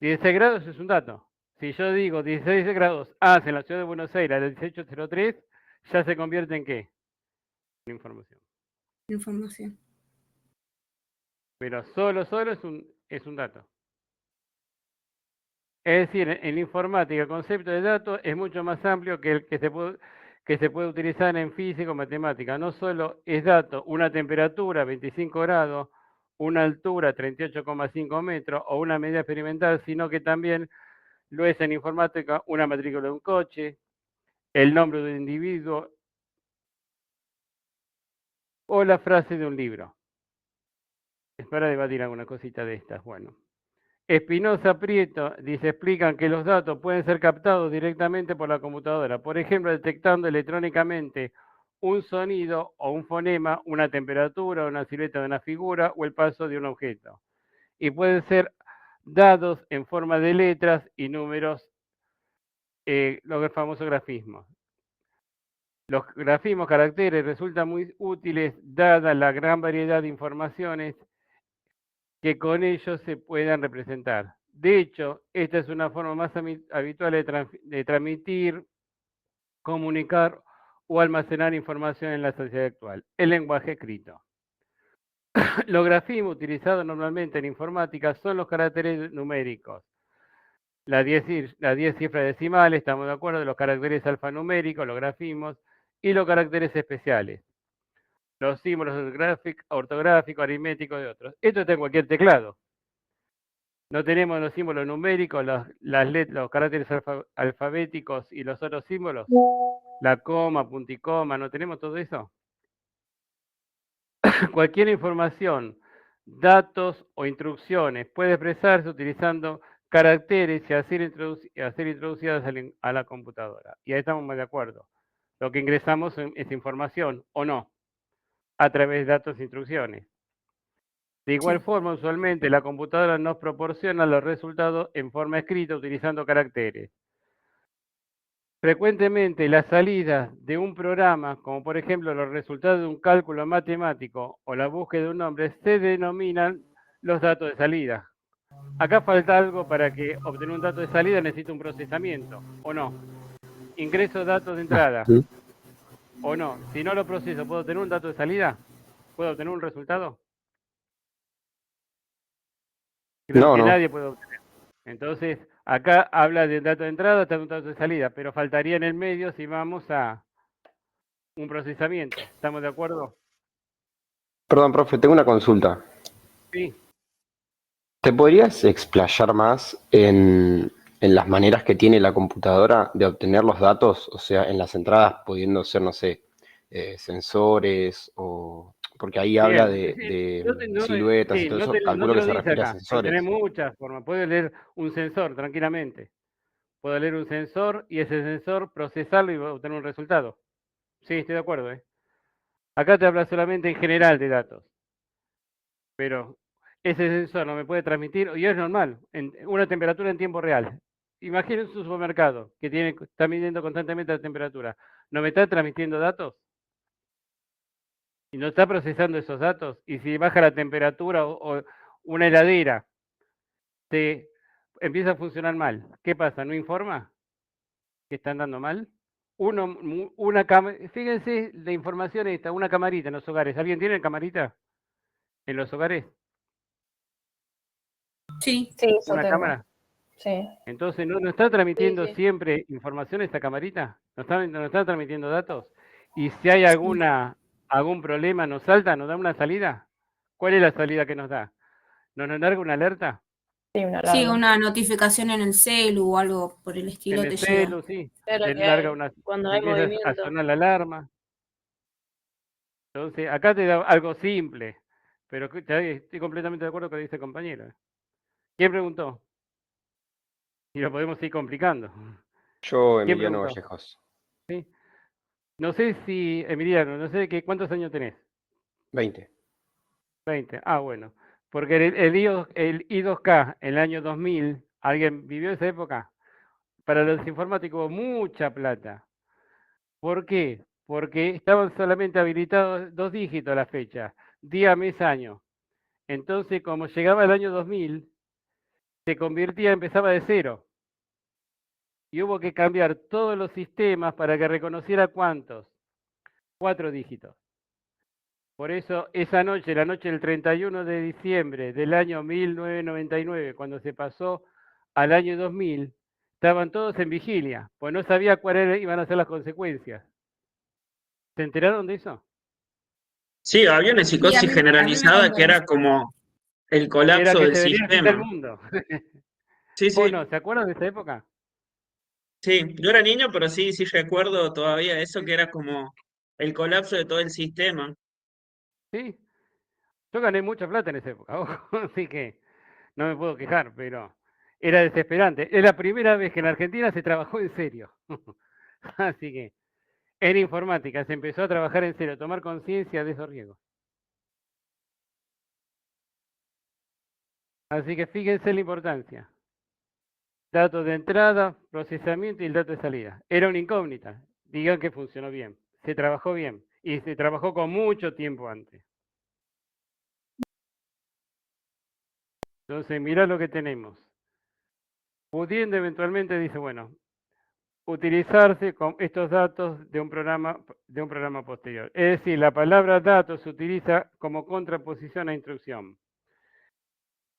16 grados es un dato. Si yo digo 16 grados hace en la ciudad de Buenos Aires a las 18:03, ya se convierte en qué? En información.
Información.
Pero solo es un dato. Es decir, en informática el concepto de dato es mucho más amplio que el que se puede utilizar en física o matemática. No solo es dato una temperatura, 25 grados, una altura, 38,5 metros, o una medida experimental, sino que también lo es en informática una matrícula de un coche, el nombre de un individuo o la frase de un libro. Es para debatir alguna cosita de estas. Bueno. Espinosa Prieto dice, explican que los datos pueden ser captados directamente por la computadora, por ejemplo, detectando electrónicamente un sonido o un fonema, una temperatura, una silueta de una figura o el paso de un objeto. Y pueden ser dados en forma de letras y números, los famosos grafismos. Los grafismos caracteres resultan muy útiles dada la gran variedad de informaciones que con ellos se puedan representar. De hecho, esta es una forma más habitual de transmitir, comunicar o almacenar información en la sociedad actual, el lenguaje escrito. Los grafismos utilizados normalmente en informática son los caracteres numéricos. Las 10 cifras decimales, estamos de acuerdo, los caracteres alfanuméricos, los grafismos, y los caracteres especiales. Los símbolos ortográficos, aritméticos y otros. Esto está en cualquier teclado. No tenemos los símbolos numéricos, los caracteres alfabéticos y los otros símbolos. La coma, punticoma, ¿no tenemos todo eso? Cualquier información, datos o instrucciones puede expresarse utilizando caracteres y ser introducidas a la computadora. Y ahí estamos más de acuerdo. Lo que ingresamos es información, o no, a través de datos e instrucciones. De igual forma, usualmente la computadora nos proporciona los resultados en forma escrita utilizando caracteres. Frecuentemente las salidas de un programa, como por ejemplo los resultados de un cálculo matemático o la búsqueda de un nombre, se denominan los datos de salida. Acá falta algo para que obtener un dato de salida necesita un procesamiento, ¿o no? Ingreso datos de entrada, ¿o no? Si no lo proceso, ¿puedo obtener un dato de salida? ¿Puedo obtener un resultado? Creo que nadie puede obtener. Entonces, acá habla de un dato de entrada, está un dato de salida, pero faltaría en el medio si vamos a un procesamiento. ¿Estamos de acuerdo?
Perdón, profe, tengo una consulta.
Sí.
¿Te podrías explayar más en las maneras que tiene la computadora de obtener los datos? O sea, en las entradas pudiendo ser, no sé, sensores o... Porque ahí habla de siluetas y todo eso. Calculo que se refiere a sensores.
Tiene muchas formas. Puede leer un sensor tranquilamente. Puedo leer un sensor y ese sensor procesarlo y obtener un resultado. Sí, estoy de acuerdo. Acá te habla solamente en general de datos. Pero ese sensor no me puede transmitir, y es normal, una temperatura en tiempo real. Imaginen un supermercado que está midiendo constantemente la temperatura. ¿No me está transmitiendo datos? Y no está procesando esos datos. Y si baja la temperatura o una heladera empieza a funcionar mal, ¿qué pasa? ¿No informa que está andando mal? Fíjense la información esta, una camarita en los hogares. ¿Alguien tiene camarita en los hogares?
Sí.
¿Una cámara?
Sí.
Entonces, ¿no está transmitiendo siempre información esta camarita? ¿No está transmitiendo datos? Y si hay algún problema, ¿nos salta? ¿Nos da una salida? ¿Cuál es la salida que nos da? ¿Nos larga una alerta?
Sí, una notificación en el celu o algo por el estilo
En el
te
celu,
llega.
sí.
Claro
Te
que
larga
cuando hay
empieza a
movimiento.
sonar la alarma. Entonces, acá te da algo simple, pero estoy completamente de acuerdo con lo que dice el compañero. ¿Quién preguntó? Y lo podemos ir complicando.
Yo, Emiliano Vallejos.
¿Sí? No sé si, Emiliano, no sé cuántos años tenés.
20.
20, bueno. Porque el I2K, en el año 2000, ¿alguien vivió esa época? Para los informáticos, mucha plata. ¿Por qué? Porque estaban solamente habilitados 2 dígitos a la fecha, día, mes, año. Entonces, como llegaba el año 2000, empezaba de cero. Y hubo que cambiar todos los sistemas para que reconociera ¿cuántos? 4 dígitos. Por eso, esa noche, la noche del 31 de diciembre del año 1999, cuando se pasó al año 2000, estaban todos en vigilia, pues no sabía cuáles iban a ser las consecuencias. ¿Se enteraron de eso?
Sí, había una psicosis generalizada que era como el colapso del
sistema. Era que se venía el fin del
sistema.
mundo.
Sí, sí.
¿Se acuerdan de esa época?
Sí, yo era niño, pero sí recuerdo todavía eso que era como el colapso de todo el sistema.
Sí, yo gané mucha plata en esa época, ojo, así que no me puedo quejar, pero era desesperante. Es la primera vez que en Argentina se trabajó en serio. Así que en informática se empezó a trabajar en serio, a tomar conciencia de esos riesgos. Así que fíjense la importancia. Datos de entrada, procesamiento y el dato de salida. Era una incógnita. Digan que funcionó bien. Se trabajó bien. Y se trabajó con mucho tiempo antes. Entonces, mirá lo que tenemos. Pudiendo eventualmente, dice, bueno, utilizarse con estos datos de un programa posterior. Es decir, la palabra datos se utiliza como contraposición a instrucción.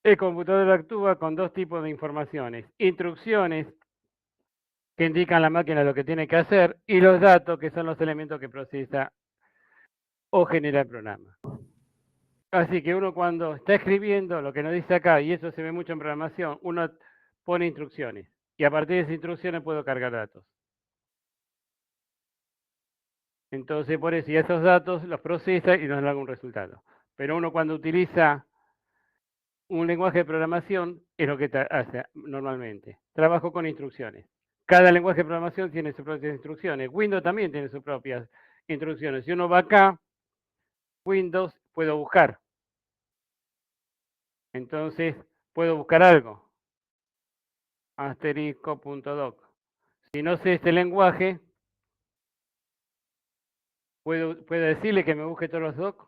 El computador actúa con dos tipos de informaciones. Instrucciones, que indican a la máquina lo que tiene que hacer, y los datos, que son los elementos que procesa o genera el programa. Así que uno cuando está escribiendo, lo que nos dice acá, y eso se ve mucho en programación, uno pone instrucciones. Y a partir de esas instrucciones puedo cargar datos. Entonces, por eso, y esos datos los procesa y nos da algún resultado. Pero uno cuando utiliza un lenguaje de programación, es lo que hace normalmente. Trabajo con instrucciones. Cada lenguaje de programación tiene sus propias instrucciones. Windows también tiene sus propias instrucciones. Si uno va acá, Windows, puedo buscar. Entonces, puedo buscar algo. Asterisco.doc. Si no sé este lenguaje, puedo decirle que me busque todos los docs.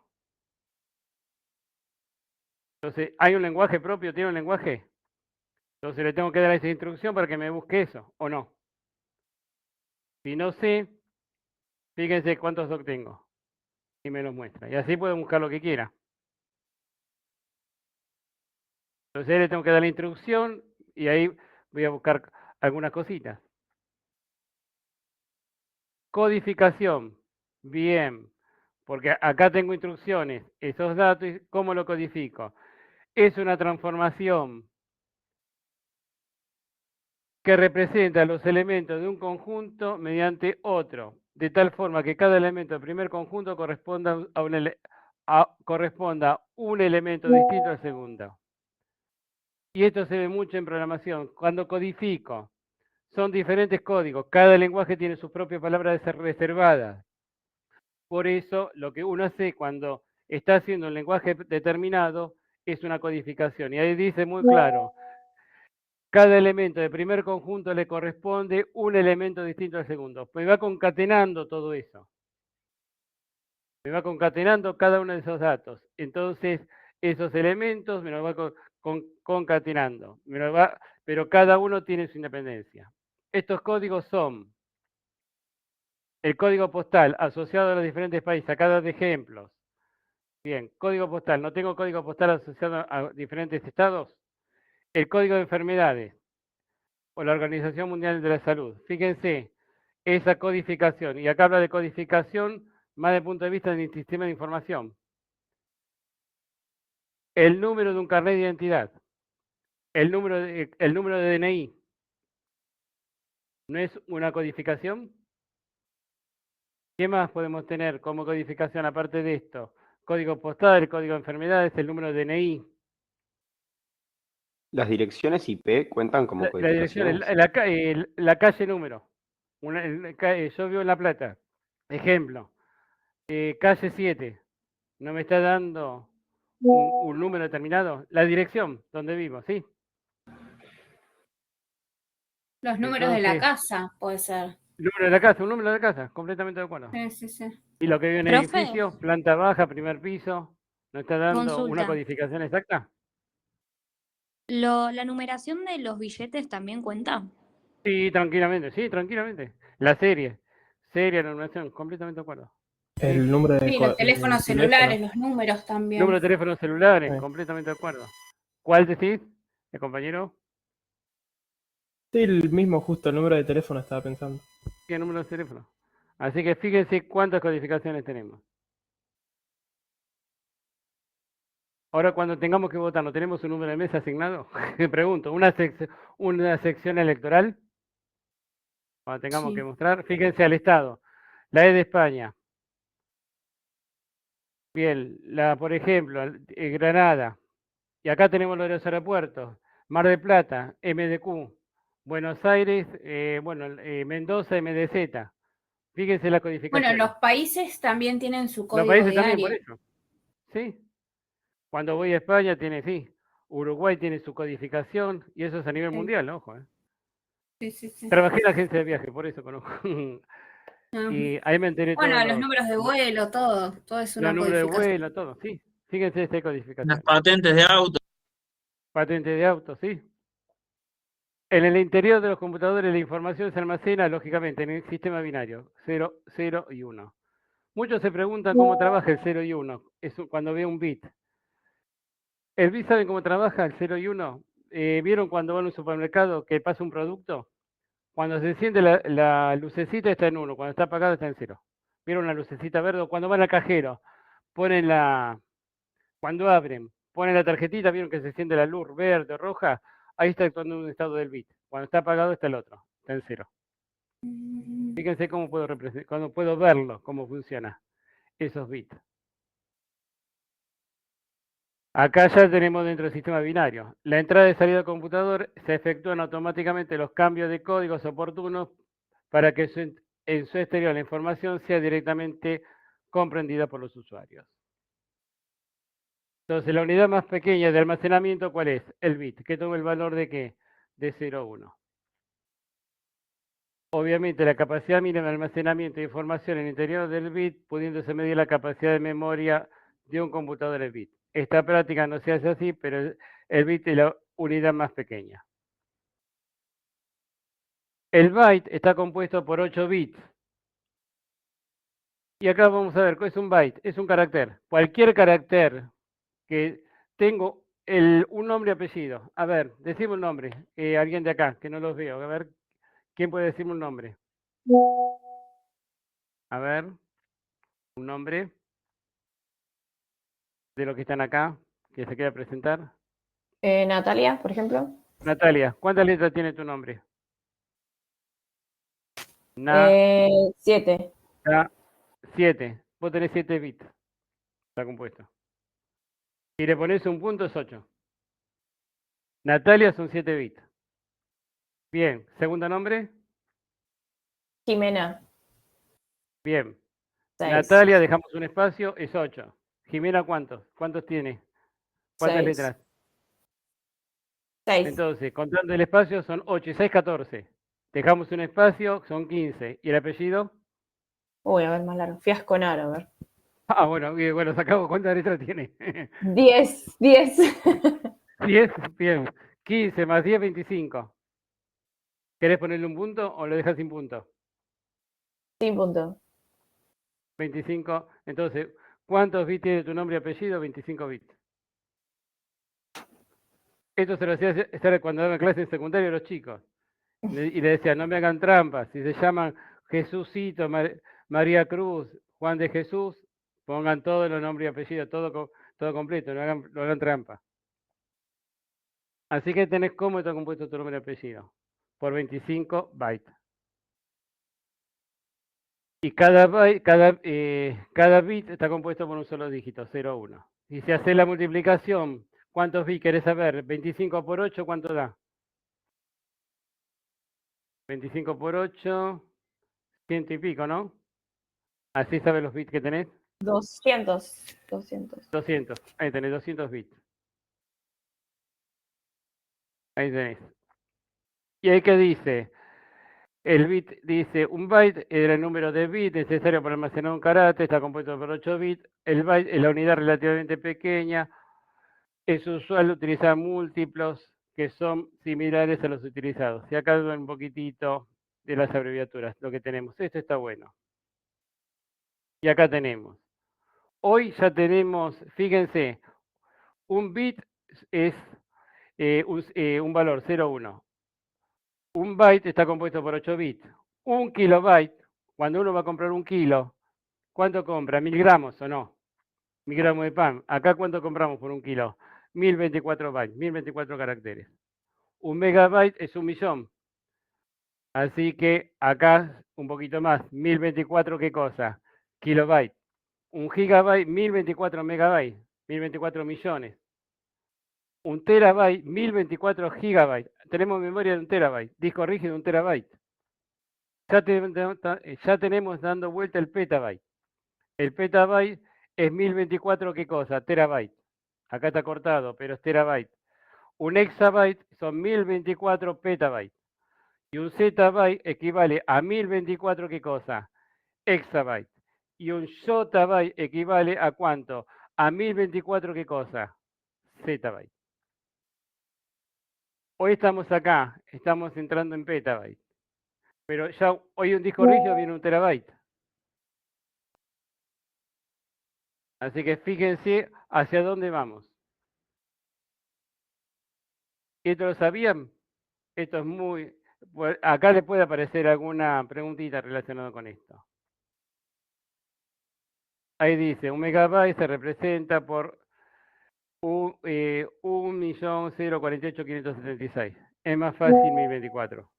Entonces, ¿hay un lenguaje propio? ¿Tiene un lenguaje? Entonces le tengo que dar esa instrucción para que me busque eso, ¿o no? Si no sé, fíjense cuántos docs tengo. Y me los muestra. Y así puedo buscar lo que quiera. Entonces le tengo que dar la instrucción y ahí voy a buscar algunas cositas. Codificación. Bien. Porque acá tengo instrucciones. Esos datos, ¿cómo lo codifico? Es una transformación que representa los elementos de un conjunto mediante otro, de tal forma que cada elemento del primer conjunto corresponda a un elemento distinto al segundo. Y esto se ve mucho en programación. Cuando codifico, son diferentes códigos. Cada lenguaje tiene sus propias palabras reservadas. Por eso, lo que uno hace cuando está haciendo un lenguaje determinado es una codificación. Y ahí dice muy claro, cada elemento del primer conjunto le corresponde un elemento distinto al segundo. Me va concatenando todo eso. Me va concatenando cada uno de esos datos. Entonces, esos elementos me los va concatenando. Pero cada uno tiene su independencia. Estos códigos son el código postal asociado a los diferentes países. Acá dos ejemplos. Bien, código postal. ¿No tengo código postal asociado a diferentes estados? El código de enfermedades o la Organización Mundial de la Salud. Fíjense, esa codificación. Y acá habla de codificación más desde el punto de vista del sistema de información. El número de un carnet de identidad. El número de DNI. ¿No es una codificación? ¿Qué más podemos tener como codificación aparte de esto? Código postal, el código de enfermedades, el número de DNI.
¿Las direcciones IP cuentan como
La dirección,
codificaciones?
la calle número. Yo vivo en La Plata. Ejemplo. Calle 7. ¿No me está dando un número determinado? La dirección donde vivo, ¿sí?
Los números de la casa, puede ser.
El número de la casa, un número de la casa, completamente de acuerdo.
Sí.
Y lo que vive en el
Profe.
edificio, planta baja, primer piso, ¿no está dando una
Consulta.
codificación exacta?
¿La numeración de los billetes también cuenta?
Sí, tranquilamente. La serie, numeración, completamente de acuerdo.
El número de
Sí, los teléfonos celulares, los números también.
Número de teléfonos celulares,
Sí.
completamente de acuerdo. ¿Cuál decís, el compañero?
Sí, el mismo, justo el número de teléfono estaba pensando.
¿Qué número de teléfono? Así que fíjense cuántas codificaciones tenemos. Ahora cuando tengamos que votar, ¿no tenemos un número de mesa asignado? Me pregunto, ¿una sección electoral? Cuando tengamos
Sí.
que mostrar, fíjense al Estado. La E de España. Bien, por ejemplo, Granada. Y acá tenemos lo de los aeropuertos. Mar del Plata, MDQ. Buenos Aires, Mendoza, MDZ. Fíjense la codificación.
Bueno, los países también tienen su
Los
código
países
de
también, por
área.
eso. Sí. Cuando voy a España tiene, sí, Uruguay tiene su codificación y eso es a nivel
Sí.
mundial, ojo.
Sí, sí, sí.
Trabajé en la agencia de viaje, por eso conozco.
Ajá.
Y ahí me enteré
Bueno,
todos
los números de vuelo, todo es
los
una
números de
codificación.
vuelo, todo, sí. Fíjense esta
Las
codificación.
patentes de auto.
Patente de auto, sí. En el interior de los computadores la información se almacena, lógicamente, en el sistema binario, 0, 0 y 1. Muchos se preguntan cómo trabaja el 0 y 1, cuando ve un bit. ¿El bit saben cómo trabaja el 0 y 1? ¿Vieron cuando van a un supermercado que pasa un producto? Cuando se enciende la lucecita está en 1, cuando está apagada está en 0. ¿Vieron la lucecita verde? O cuando van al cajero, ponen cuando abren, ponen la tarjetita, vieron que se enciende la luz verde o roja, ahí está actuando un estado del bit. Cuando está apagado está el otro, está en 0. Fíjense cómo puedo representar, cuando puedo verlo, cómo funciona esos bits. Acá ya tenemos dentro del sistema binario. La entrada y salida del computador se efectúan automáticamente los cambios de códigos oportunos para que en su exterior la información sea directamente comprendida por los usuarios. Entonces, la unidad más pequeña de almacenamiento, ¿cuál es? El bit, que toma el valor de ¿qué? De 0 a 1. Obviamente, la capacidad mínima de almacenamiento de información en el interior del bit, pudiéndose medir la capacidad de memoria de un computador de bit. Esta práctica no se hace así, pero el bit es la unidad más pequeña. El byte está compuesto por 8 bits. Y acá vamos a ver, ¿qué es un byte? Es un carácter. Cualquier carácter que tengo un nombre y apellido. A ver, decime un nombre. Alguien de acá, que no los veo. A ver, ¿quién puede decirme un nombre? A ver, un nombre de los que están acá, que se quiera presentar.
Natalia, por ejemplo.
Natalia, ¿cuántas letras tiene tu nombre?
7.
7. Vos tenés 7 bits. Está compuesto. Si le pones un punto es 8. Natalia son 7 bits. Bien, segundo nombre.
Jimena.
Bien.
6.
Natalia, dejamos un espacio, es 8. Jimena, ¿cuántos? ¿Cuántos tiene? ¿Cuántas
6.
letras?
6.
Entonces, contando el espacio son 8 y 6, 14. Dejamos un espacio, son 15. ¿Y el apellido?
Uy, a ver, más largo. Fiasconar, a ver.
Ah, bueno, bien, bueno, sacamos cuántas letras tiene.
10. 10.
10, bien. 15 más 10, 25. ¿Querés ponerle un punto o lo dejas sin punto?
Sin punto.
25. Entonces, ¿cuántos bits tiene tu nombre y apellido? 25 bits. Esto se lo hacía hacer cuando daban clases en secundaria a los chicos. Y le decía, no me hagan trampas. Si se llaman Jesucito, María Cruz, Juan de Jesús, pongan todos los nombres y apellidos, todo completo, no hagan trampa. Así que tenés cómo está compuesto tu nombre y apellido. Por 25 bytes. Y cada bit está compuesto por un solo dígito, 0, 1. Y si haces la multiplicación, ¿cuántos bits querés saber? 25 por 8, ¿cuánto da? 25 por 8, 100 y pico, ¿no? Así sabes los bits que tenés.
200. 200.
200. Ahí tenés 200 bits. Ahí tenés. ¿Y ahí qué dice? El bit dice, un byte es el número de bits necesario para almacenar un carácter, está compuesto por 8 bits. El byte es la unidad relativamente pequeña. Es usual utilizar múltiplos que son similares a los utilizados. Y acá un poquitito de las abreviaturas, lo que tenemos. Esto está bueno. Y acá tenemos. Hoy ya tenemos, fíjense, un bit es un valor 0,1. Un byte está compuesto por 8 bits. Un kilobyte, cuando uno va a comprar un kilo, ¿cuánto compra? 1000 gramos o no. 1000 gramos de pan. Acá, ¿cuánto compramos por un kilo? 1024 bytes, 1024 caracteres. Un megabyte es 1.000.000. Así que acá un poquito más. 1024, ¿qué cosa? Kilobyte. Un gigabyte, 1024 megabytes, 1024 millones. Un terabyte, 1024 gigabytes. Tenemos memoria de un terabyte. Disco rígido de un terabyte. Ya tenemos dando vuelta el petabyte. El petabyte es 1024, ¿qué cosa? Terabyte. Acá está cortado, pero es terabyte. Un exabyte son 1024 petabytes. Y un zettabyte equivale a 1024, ¿qué cosa? Exabyte. Y un yottabyte equivale a ¿cuánto? A 1024, ¿qué cosa? Zettabyte. Hoy estamos acá, estamos entrando en petabyte. Pero ya hoy un disco rígido viene un terabyte. Así que fíjense hacia dónde vamos. ¿Esto lo sabían? Esto es muy... Acá le puede aparecer alguna preguntita relacionada con esto. Ahí dice, un megabyte se representa por 1.048.576. Es más fácil 1024.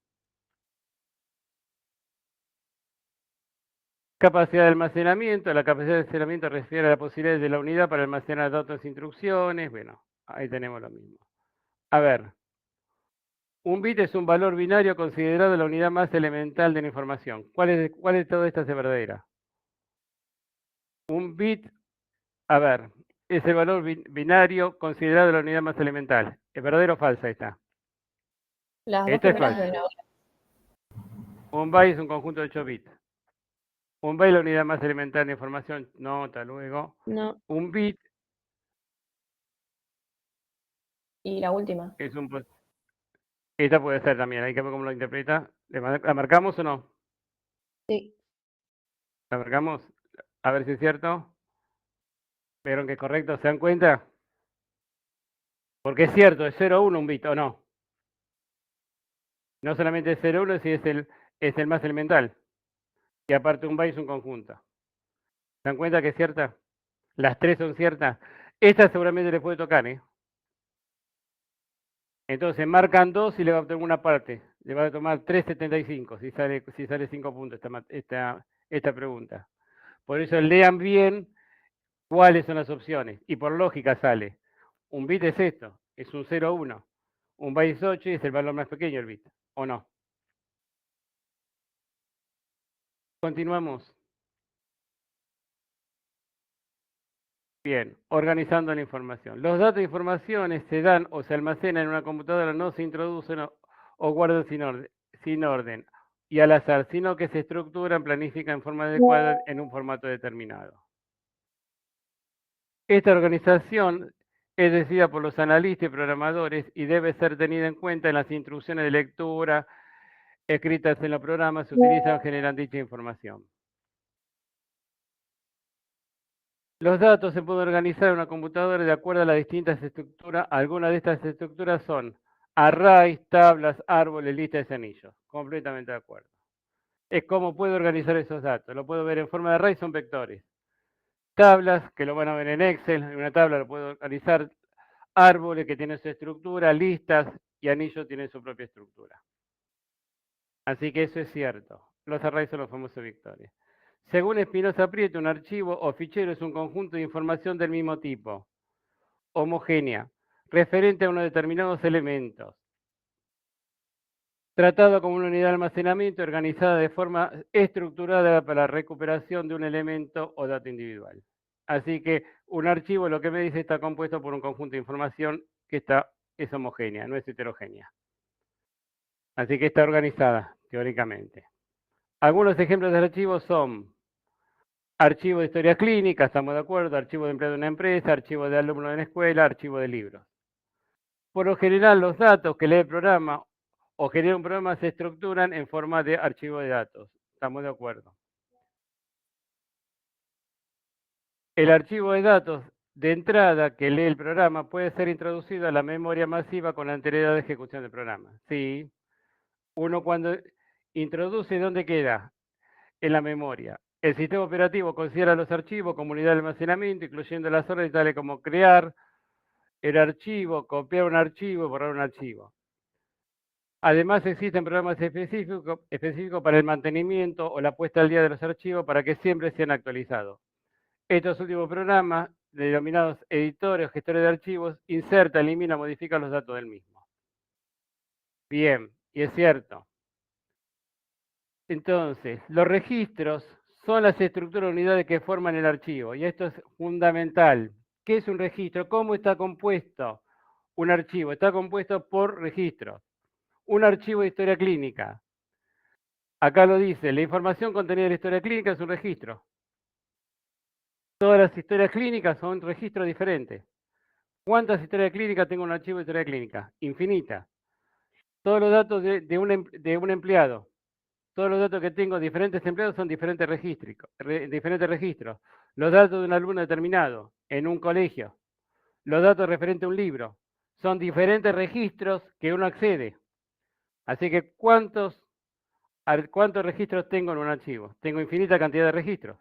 Capacidad de almacenamiento. La capacidad de almacenamiento refiere a la posibilidad de la unidad para almacenar datos e instrucciones. Bueno, ahí tenemos lo mismo. A ver. Un bit es un valor binario considerado la unidad más elemental de la información. ¿Cuál de todas estas es verdadera? Un bit, a ver, es el valor binario considerado la unidad más elemental. ¿Es verdadero o falsa esta?
Las dos
Esta es
primeras
falsa.
no.
Un byte es un conjunto de 8 bits. Un byte es la unidad más elemental de información. Nota luego.
No.
Un bit
Y la última.
es un... Esta puede ser también, hay que ver cómo lo interpreta. ¿La marcamos o no?
Sí.
¿La marcamos? A ver si es cierto. ¿Vieron que es correcto? ¿Se dan cuenta? Porque es cierto, es 0 1 un bit, ¿o no? No solamente es 0 1, si es el más elemental. Y aparte un byte es un conjunto. ¿Se dan cuenta que es cierta? Las tres son ciertas. Esta seguramente les puede tocar, ¿eh? Entonces marcan 2 y le va a obtener una parte. Le va a tomar 3,75 si sale 5 puntos esta pregunta. Por eso lean bien cuáles son las opciones. Y por lógica sale. Un bit es esto, es un 0 1. Un byte es 8 y es el valor más pequeño el bit. ¿O no? Continuamos. Bien, organizando la información. Los datos de informaciones se dan o se almacenan en una computadora, no se introducen o guardan sin orden y al azar, sino que se estructuran, planifican en forma adecuada en un formato determinado. Esta organización es decidida por los analistas y programadores y debe ser tenida en cuenta en las instrucciones de lectura escritas en los programas, se utilizan o generan dicha información. Los datos se pueden organizar en una computadora de acuerdo a las distintas estructuras. Algunas de estas estructuras son arrays, tablas, árboles, listas de anillos. Completamente de acuerdo. Es cómo puedo organizar esos datos. Lo puedo ver en forma de array, son vectores. Tablas, que lo van a ver en Excel. En una tabla lo puedo organizar. Árboles que tienen su estructura, listas y anillos tienen su propia estructura. Así que eso es cierto. Los arrays son los famosos vectores. Según Espinosa Prieto, un archivo o fichero es un conjunto de información del mismo tipo, homogénea, referente a unos determinados elementos, tratado como una unidad de almacenamiento organizada de forma estructurada para la recuperación de un elemento o dato individual. Así que un archivo, lo que me dice, está compuesto por un conjunto de información que es homogénea, no es heterogénea. Así que está organizada, teóricamente. Algunos ejemplos de archivos son archivo de historia clínica, estamos de acuerdo, archivo de empleado de una empresa, archivo de alumno de la escuela, archivo de libros. Por lo general, los datos que lee el programa o genera un programa se estructuran en forma de archivo de datos. Estamos de acuerdo. El archivo de datos de entrada que lee el programa puede ser introducido a la memoria masiva con anterioridad de ejecución del programa. Sí. Uno cuando introduce, ¿dónde queda? En la memoria. El sistema operativo considera los archivos como unidad de almacenamiento, incluyendo las órdenes tales como crear el archivo, copiar un archivo, borrar un archivo. Además, existen programas específicos para el mantenimiento o la puesta al día de los archivos para que siempre sean actualizados. Estos últimos programas, denominados editores o gestores de archivos, inserta, elimina, modifica los datos del mismo. Bien, y es cierto. Entonces, los registros son las estructuras de unidades que forman el archivo, y esto es fundamental. ¿Qué es un registro? ¿Cómo está compuesto? un archivo está compuesto por registros. Un archivo de historia clínica. Acá lo dice, la información contenida en la historia clínica es un registro. Todas las historias clínicas son registros diferentes. ¿Cuántas historias clínicas tengo en un archivo de historia clínica? Infinita. Todos los datos de un empleado. Todos los datos que tengo de diferentes empleados son diferentes registros. Los datos de un alumno determinado en un colegio. Los datos referentes a un libro. Son diferentes registros que uno accede. Así que, ¿cuántos registros tengo en un archivo? Tengo infinita cantidad de registros.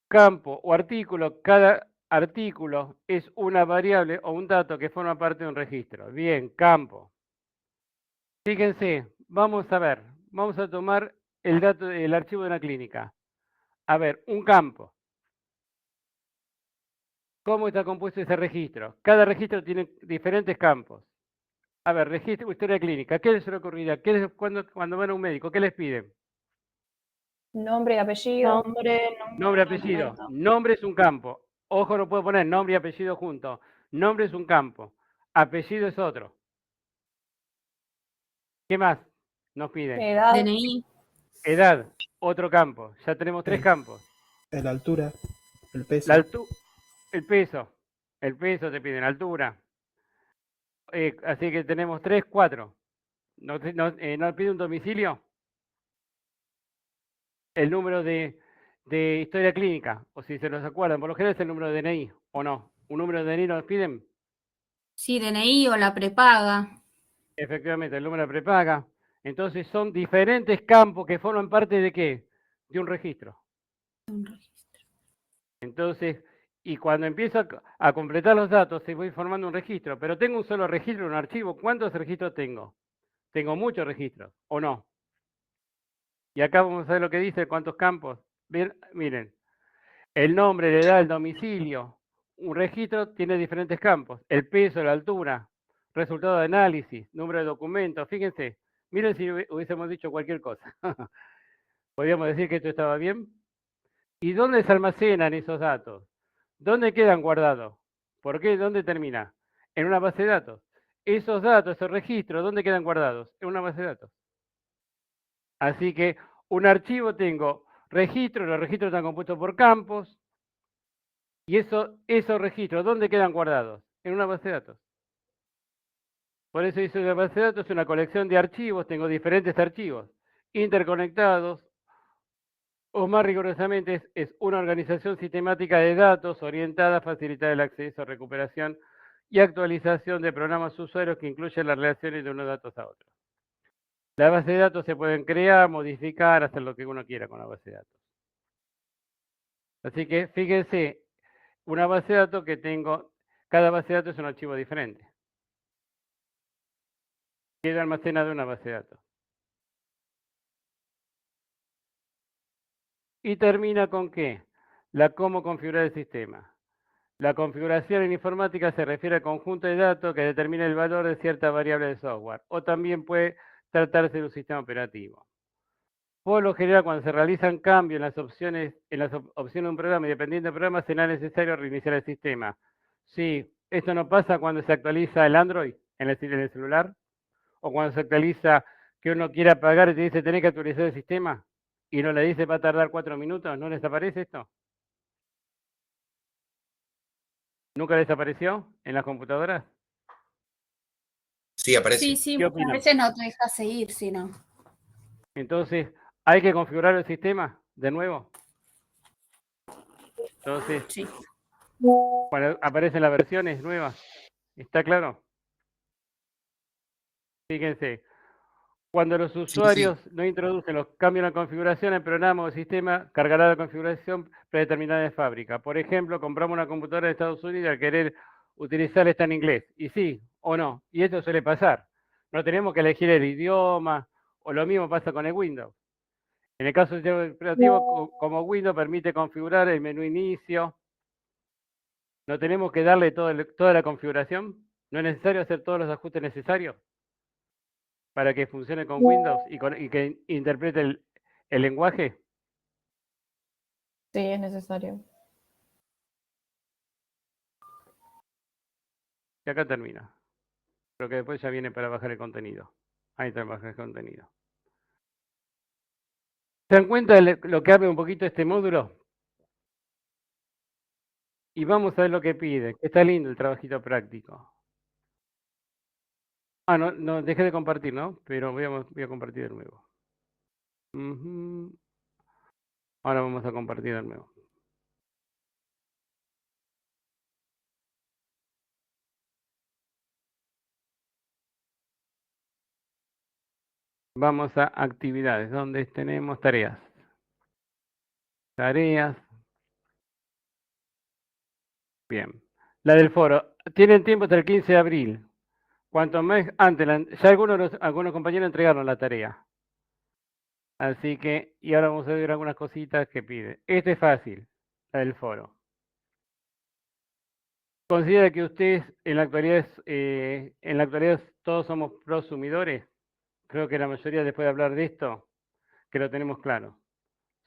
Campo o artículo, cada artículo es una variable o un dato que forma parte de un registro. Bien, campo. Fíjense, vamos a tomar el archivo de una clínica. A ver, un campo. ¿Cómo está compuesto ese registro? Cada registro tiene diferentes campos. A ver, registro, historia clínica. ¿Qué les ocurrirá? Cuando van a un médico, qué les piden?
Nombre y apellido.
Nombre, apellido. Nombre es un campo. Ojo, no puedo poner nombre y apellido juntos. Nombre es un campo. Apellido es otro. ¿Qué más nos piden?
Edad.
DNI.
Edad, otro campo. Ya tenemos 3 campos.
La altura, el peso.
El peso. El peso te piden, altura. Así que tenemos 3, 4. ¿Nos pide un domicilio? El número de historia clínica, o si se los acuerdan, por lo general es el número de DNI, ¿o no? ¿Un número de DNI nos piden?
Sí, DNI o la prepaga.
Efectivamente, el número de prepaga. Entonces son diferentes campos que forman parte de ¿qué? De un registro. Entonces, y cuando empiezo a completar los datos, se voy formando un registro, pero tengo un solo registro en un archivo. ¿Cuántos registros tengo? Tengo muchos registros, ¿o no? Y acá vamos a ver lo que dice, cuántos campos. Bien, miren, el nombre, la edad, el domicilio. Un registro tiene diferentes campos. El peso, la altura, resultado de análisis, número de documentos. Fíjense, miren si hubiésemos dicho cualquier cosa. ¿Podríamos decir que esto estaba bien? ¿Y dónde se almacenan esos datos? ¿Dónde quedan guardados? ¿Por qué? ¿Dónde termina? En una base de datos. Esos datos, esos registros, ¿dónde quedan guardados? En una base de datos. Así que un archivo tengo registros, los registros están compuestos por campos, y esos registros, ¿dónde quedan guardados? En una base de datos. Por eso hice una base de datos, una colección de archivos, tengo diferentes archivos interconectados, o más rigurosamente es una organización sistemática de datos orientada a facilitar el acceso, recuperación y actualización de programas usuarios que incluyen las relaciones de unos datos a otros. Las bases de datos se pueden crear, modificar, hacer lo que uno quiera con la base de datos. Así que fíjense, una base de datos que tengo, cada base de datos es un archivo diferente. Queda almacenado en una base de datos. Y termina con ¿qué? Cómo configurar el sistema. La configuración en informática se refiere al conjunto de datos que determina el valor de cierta variable de software, o también puede tratarse de un sistema operativo. Por lo general, cuando se realizan cambios en las opciones de un programa y dependiendo del programa, será necesario reiniciar el sistema. Sí, esto no pasa cuando se actualiza el Android en el celular, o cuando se actualiza que uno quiere apagar y te dice tenés que actualizar el sistema, y no le dice va a tardar 4 minutos, ¿no les aparece esto? ¿Nunca les apareció en las computadoras?
Sí, aparece.
Sí, sí,
¿Qué
muchas
opinan?
veces no te deja seguir, si no.
Entonces, ¿hay que configurar el sistema de nuevo? Entonces,
Sí.
cuando aparecen las versiones nuevas, ¿está claro? Fíjense, cuando los usuarios no introducen los cambios en la configuración, el programa o el sistema cargará la configuración predeterminada de fábrica. Por ejemplo, compramos una computadora de Estados Unidos y al querer utilizarla está en inglés. Y sí, o no. Y esto suele pasar. No tenemos que elegir el idioma, o lo mismo pasa con el Windows. En el caso del sistema operativo, como Windows permite configurar el menú inicio, no tenemos que darle toda la configuración. No es necesario hacer todos los ajustes necesarios para que funcione con Windows y que interprete el lenguaje.
Sí, es necesario.
Y acá termina. Pero que después ya viene para bajar el contenido. Ahí está bajar el contenido. ¿Se dan cuenta de lo que abre un poquito este módulo? Y vamos a ver lo que pide. Está lindo el trabajito práctico. Ah, no, dejé de compartir, ¿no? Pero voy a compartir de nuevo. Ahora vamos a compartir de nuevo. Vamos a actividades, donde tenemos tareas. Tareas. Bien. La del foro. Tienen tiempo hasta el 15 de abril. Cuanto más antes, ya algunos compañeros entregaron la tarea. Así que, y ahora vamos a ver algunas cositas que pide. Este es fácil, la del foro. ¿Considera que ustedes en la actualidad todos somos prosumidores? Creo que la mayoría, después de hablar de esto, que lo tenemos claro.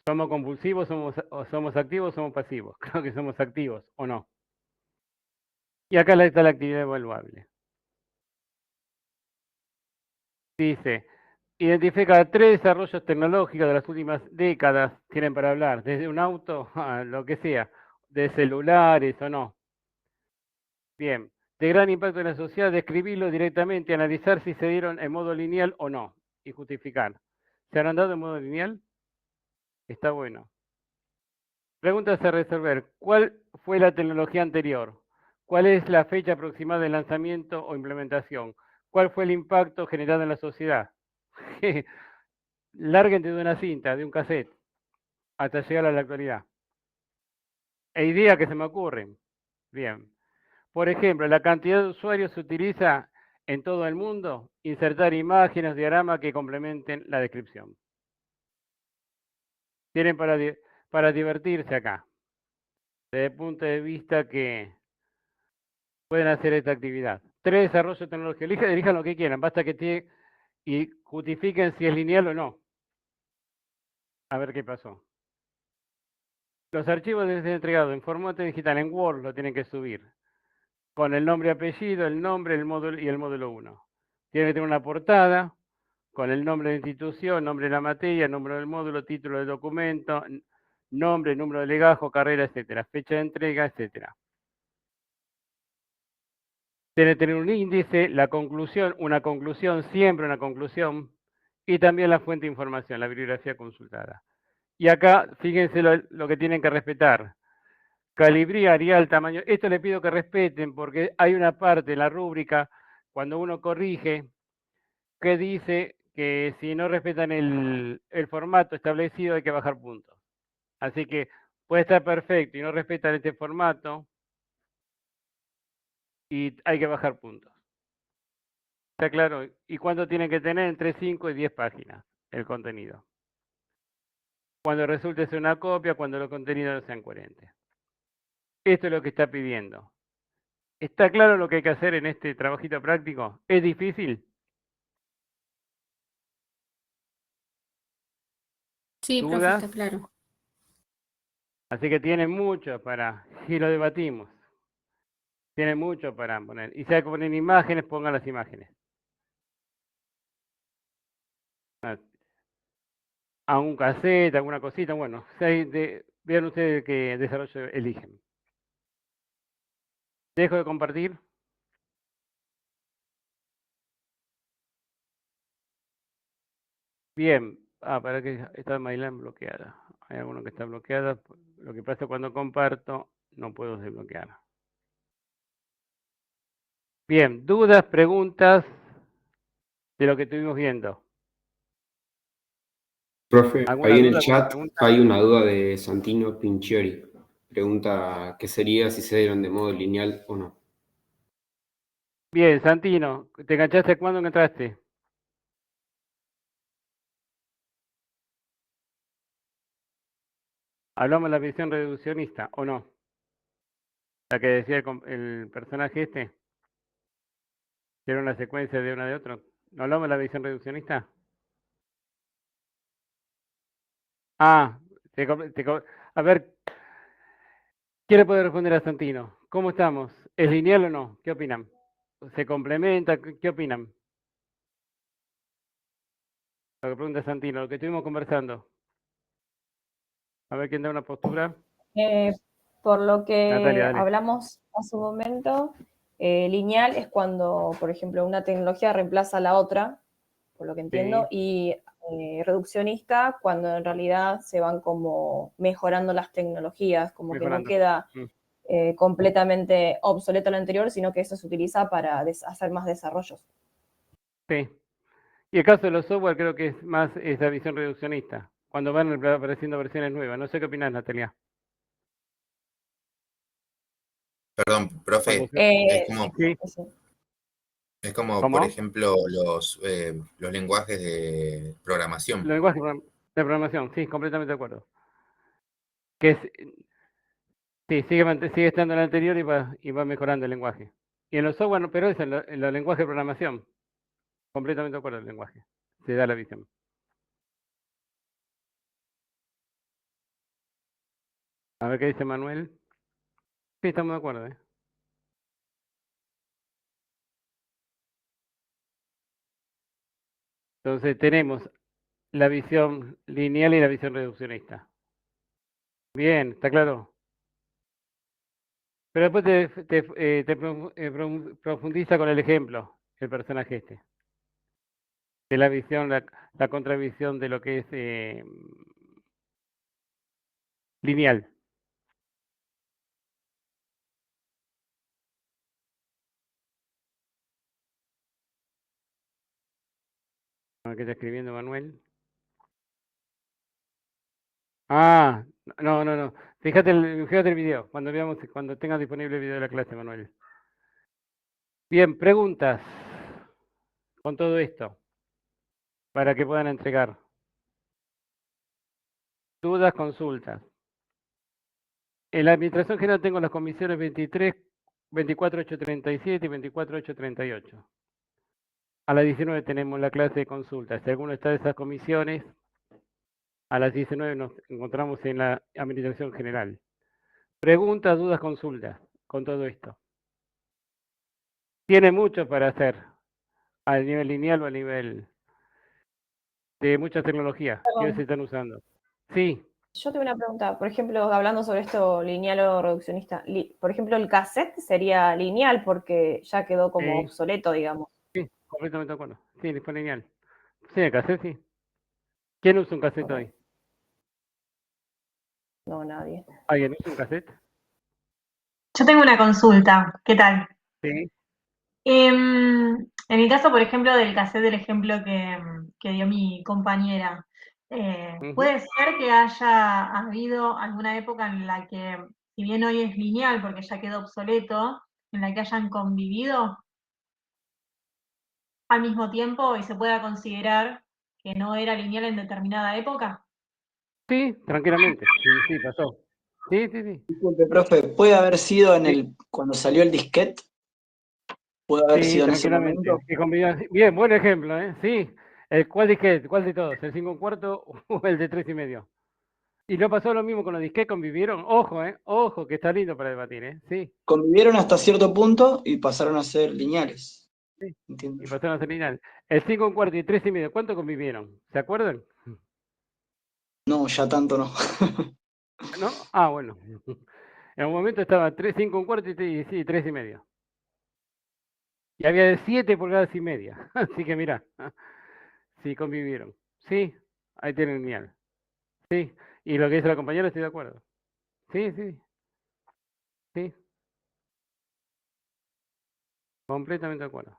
¿Somos compulsivos, somos activos, somos pasivos? Creo que somos activos, ¿o no? Y acá está la actividad evaluable. Dice, identifica 3 desarrollos tecnológicos de las últimas décadas, tienen para hablar, desde un auto a lo que sea, de celulares o no. Bien, de gran impacto en la sociedad, describirlo directamente, analizar si se dieron en modo lineal o no, y justificar. ¿Se han dado en modo lineal? Está bueno. Preguntas a resolver. ¿Cuál fue la tecnología anterior? ¿Cuál es la fecha aproximada de lanzamiento o implementación? ¿Cuál fue el impacto generado en la sociedad? Lárguense de una cinta, de un cassette, hasta llegar a la actualidad. E ideas que se me ocurren. Bien. Por ejemplo, la cantidad de usuarios se utiliza en todo el mundo. Insertar imágenes, diagramas que complementen la descripción. Tienen para divertirse acá. Desde el punto de vista que pueden hacer esta actividad. 3 desarrollos tecnológicos. Elijan lo que quieran, basta que y justifiquen si es lineal o no. A ver qué pasó. Los archivos deben ser entregados en formato digital, en Word lo tienen que subir. Con el nombre y apellido, el nombre, el módulo y el módulo 1. Tiene que tener una portada con el nombre de institución, nombre de la materia, número del módulo, título del documento, nombre, número de legajo, carrera, etcétera, fecha de entrega, etcétera. Tiene que tener un índice, la conclusión, una conclusión, siempre una conclusión, y también la fuente de información, la bibliografía consultada. Y acá, fíjense lo que tienen que respetar. Calibría, Arial, tamaño. Esto le pido que respeten porque hay una parte en la rúbrica, cuando uno corrige, que dice que si no respetan el formato establecido hay que bajar puntos. Así que puede estar perfecto y no respetan este formato y hay que bajar puntos. ¿Está claro? ¿Y cuánto tienen que tener? Entre 5 y 10 páginas el contenido. Cuando resulte ser una copia, cuando los contenidos no sean coherentes. Esto es lo que está pidiendo. ¿Está claro lo que hay que hacer en este trabajito práctico? ¿Es difícil?
Sí, profe,
¿Dudas?
está claro.
Así que tienen mucho y lo debatimos. Tienen mucho para poner. Y si hay que poner imágenes, pongan las imágenes. A un cassette, alguna cosita, bueno, vean ustedes qué desarrollo eligen. Dejo de compartir. Bien, para que está Mailán bloqueada. Hay alguno que está bloqueada. Lo que pasa cuando comparto, no puedo desbloquear. Bien, dudas, preguntas de lo que estuvimos viendo.
Profe, ahí en el chat
pregunta?
hay una duda de Santino Pinchiori. Pregunta qué sería si se dieron de modo lineal o no.
Bien, Santino, ¿te enganchaste cuándo entraste? ¿Hablamos de la visión reduccionista o no? La que decía el personaje este. ¿Era una secuencia de una de otro? ¿No hablamos de la visión reduccionista? Ah, a ver, ¿quién le puede responder a Santino? ¿Cómo estamos? ¿Es lineal o no? ¿Qué opinan? se complementa? ¿Qué opinan? Lo que pregunta Santino, lo que estuvimos conversando. A ver quién da una postura.
Por lo que
Natalia, dale.
hablamos hace un momento, lineal es cuando, por ejemplo, una tecnología reemplaza a la otra, por lo que entiendo, y reduccionista cuando en realidad se van como mejorando las tecnologías, como
Mejorando.
que no queda completamente obsoleto lo anterior, sino que eso se utiliza para hacer más desarrollos.
Sí. Y el caso de los software creo que es más esa visión reduccionista, cuando van apareciendo versiones nuevas. No sé qué opinas, Natalia.
Perdón, profe, es como,
¿Cómo?
por ejemplo, los lenguajes de programación.
Los lenguajes de programación, sí, completamente de acuerdo. Que es, sí, sigue estando en el anterior y va mejorando el lenguaje. Y en los software, no, pero es en los lenguajes de programación. Completamente de acuerdo el lenguaje. Se da la visión. A ver qué dice Manuel. Sí, estamos de acuerdo, ¿eh? Entonces tenemos la visión lineal y la visión reduccionista. Bien, ¿está claro? Pero después profundiza con el ejemplo, el personaje este. De la visión, la contravisión de lo que es lineal. ¿Qué está escribiendo Manuel? Ah, no. Fíjate el video, cuando tengas disponible el video de la clase, Manuel. Bien, preguntas con todo esto, para que puedan entregar. Dudas, consultas. En la Administración General tengo las comisiones 23, 24837 y 24838. A las 19 tenemos la clase de consultas. Si alguno está de esas comisiones, a las 19 nos encontramos en la Administración General. Preguntas, dudas, consultas con todo esto. Tiene mucho para hacer a nivel lineal o a nivel de muchas tecnologías que hoy se están usando. Sí.
Yo tengo una pregunta, por ejemplo, hablando sobre esto lineal o reduccionista, por ejemplo, el cassette sería lineal porque ya quedó como obsoleto, digamos.
Sí, completamente de acuerdo. Sí, fue lineal. Sí, el cassette, sí. ¿Quién usa un cassette hoy?
No, nadie.
¿Alguien usa un cassette?
Yo tengo una consulta, ¿qué tal?
Sí.
En el caso, por ejemplo, del cassette del ejemplo que dio mi compañera, ¿puede ser que haya habido alguna época en la que, si bien hoy es lineal porque ya quedó obsoleto, en la que hayan convivido al mismo tiempo y se pueda considerar que no era lineal en determinada época?
Sí, tranquilamente. Sí, pasó. Sí.
Disculpe, profe, ¿puede haber sido cuando salió el disquete? ¿Puede haber
Sí,
sido en ese
tranquilamente.
momento?
Bien, buen ejemplo, ¿eh? Sí. ¿Cuál disquete? ¿Cuál de todos? ¿El 5 1/4 o el de 3,5? Y no pasó lo mismo con los disquetes, convivieron. Ojo, ojo, que está lindo para debatir, sí.
Convivieron hasta cierto punto y pasaron a ser lineales.
Sí.
Entiendo.
Y pasaron a ser lineales. El 5 1/4 y 3,5, ¿cuánto convivieron? ¿Se acuerdan?
No, ya tanto no.
¿No? Ah, bueno. En un momento estaba 5 1/4 y 3,5. Y había de 7 pulgadas y media. Así que mira, sí convivieron. Sí, ahí tienen lineal. Sí, y lo que dice la compañera estoy de acuerdo. Sí. Completamente de acuerdo.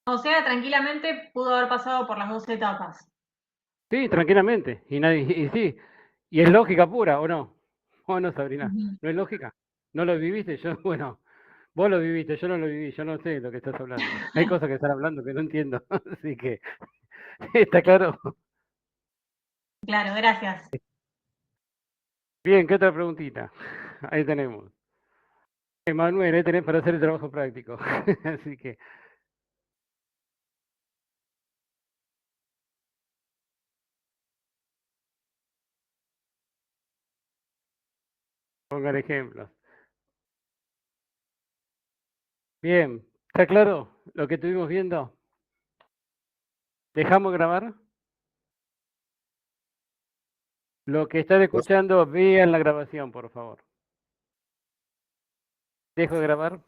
O sea, tranquilamente pudo haber pasado por las dos etapas.
Sí, tranquilamente. Y sí, y es lógica pura, ¿o no? ¿O no, Sabrina? ¿No es lógica? ¿No lo viviste? Yo, bueno, vos lo viviste, yo no lo viví, yo no sé de lo que estás hablando. Hay cosas que están hablando que no entiendo, así que, ¿está claro?
Claro, gracias.
Bien, ¿qué otra preguntita? Ahí tenemos. Emanuel, ahí tenés para hacer el trabajo práctico. Así que. Pongan ejemplos. Bien, ¿está claro lo que estuvimos viendo? ¿Dejamos grabar? Lo que están escuchando, vean la grabación, por favor. ¿Dejo de grabar?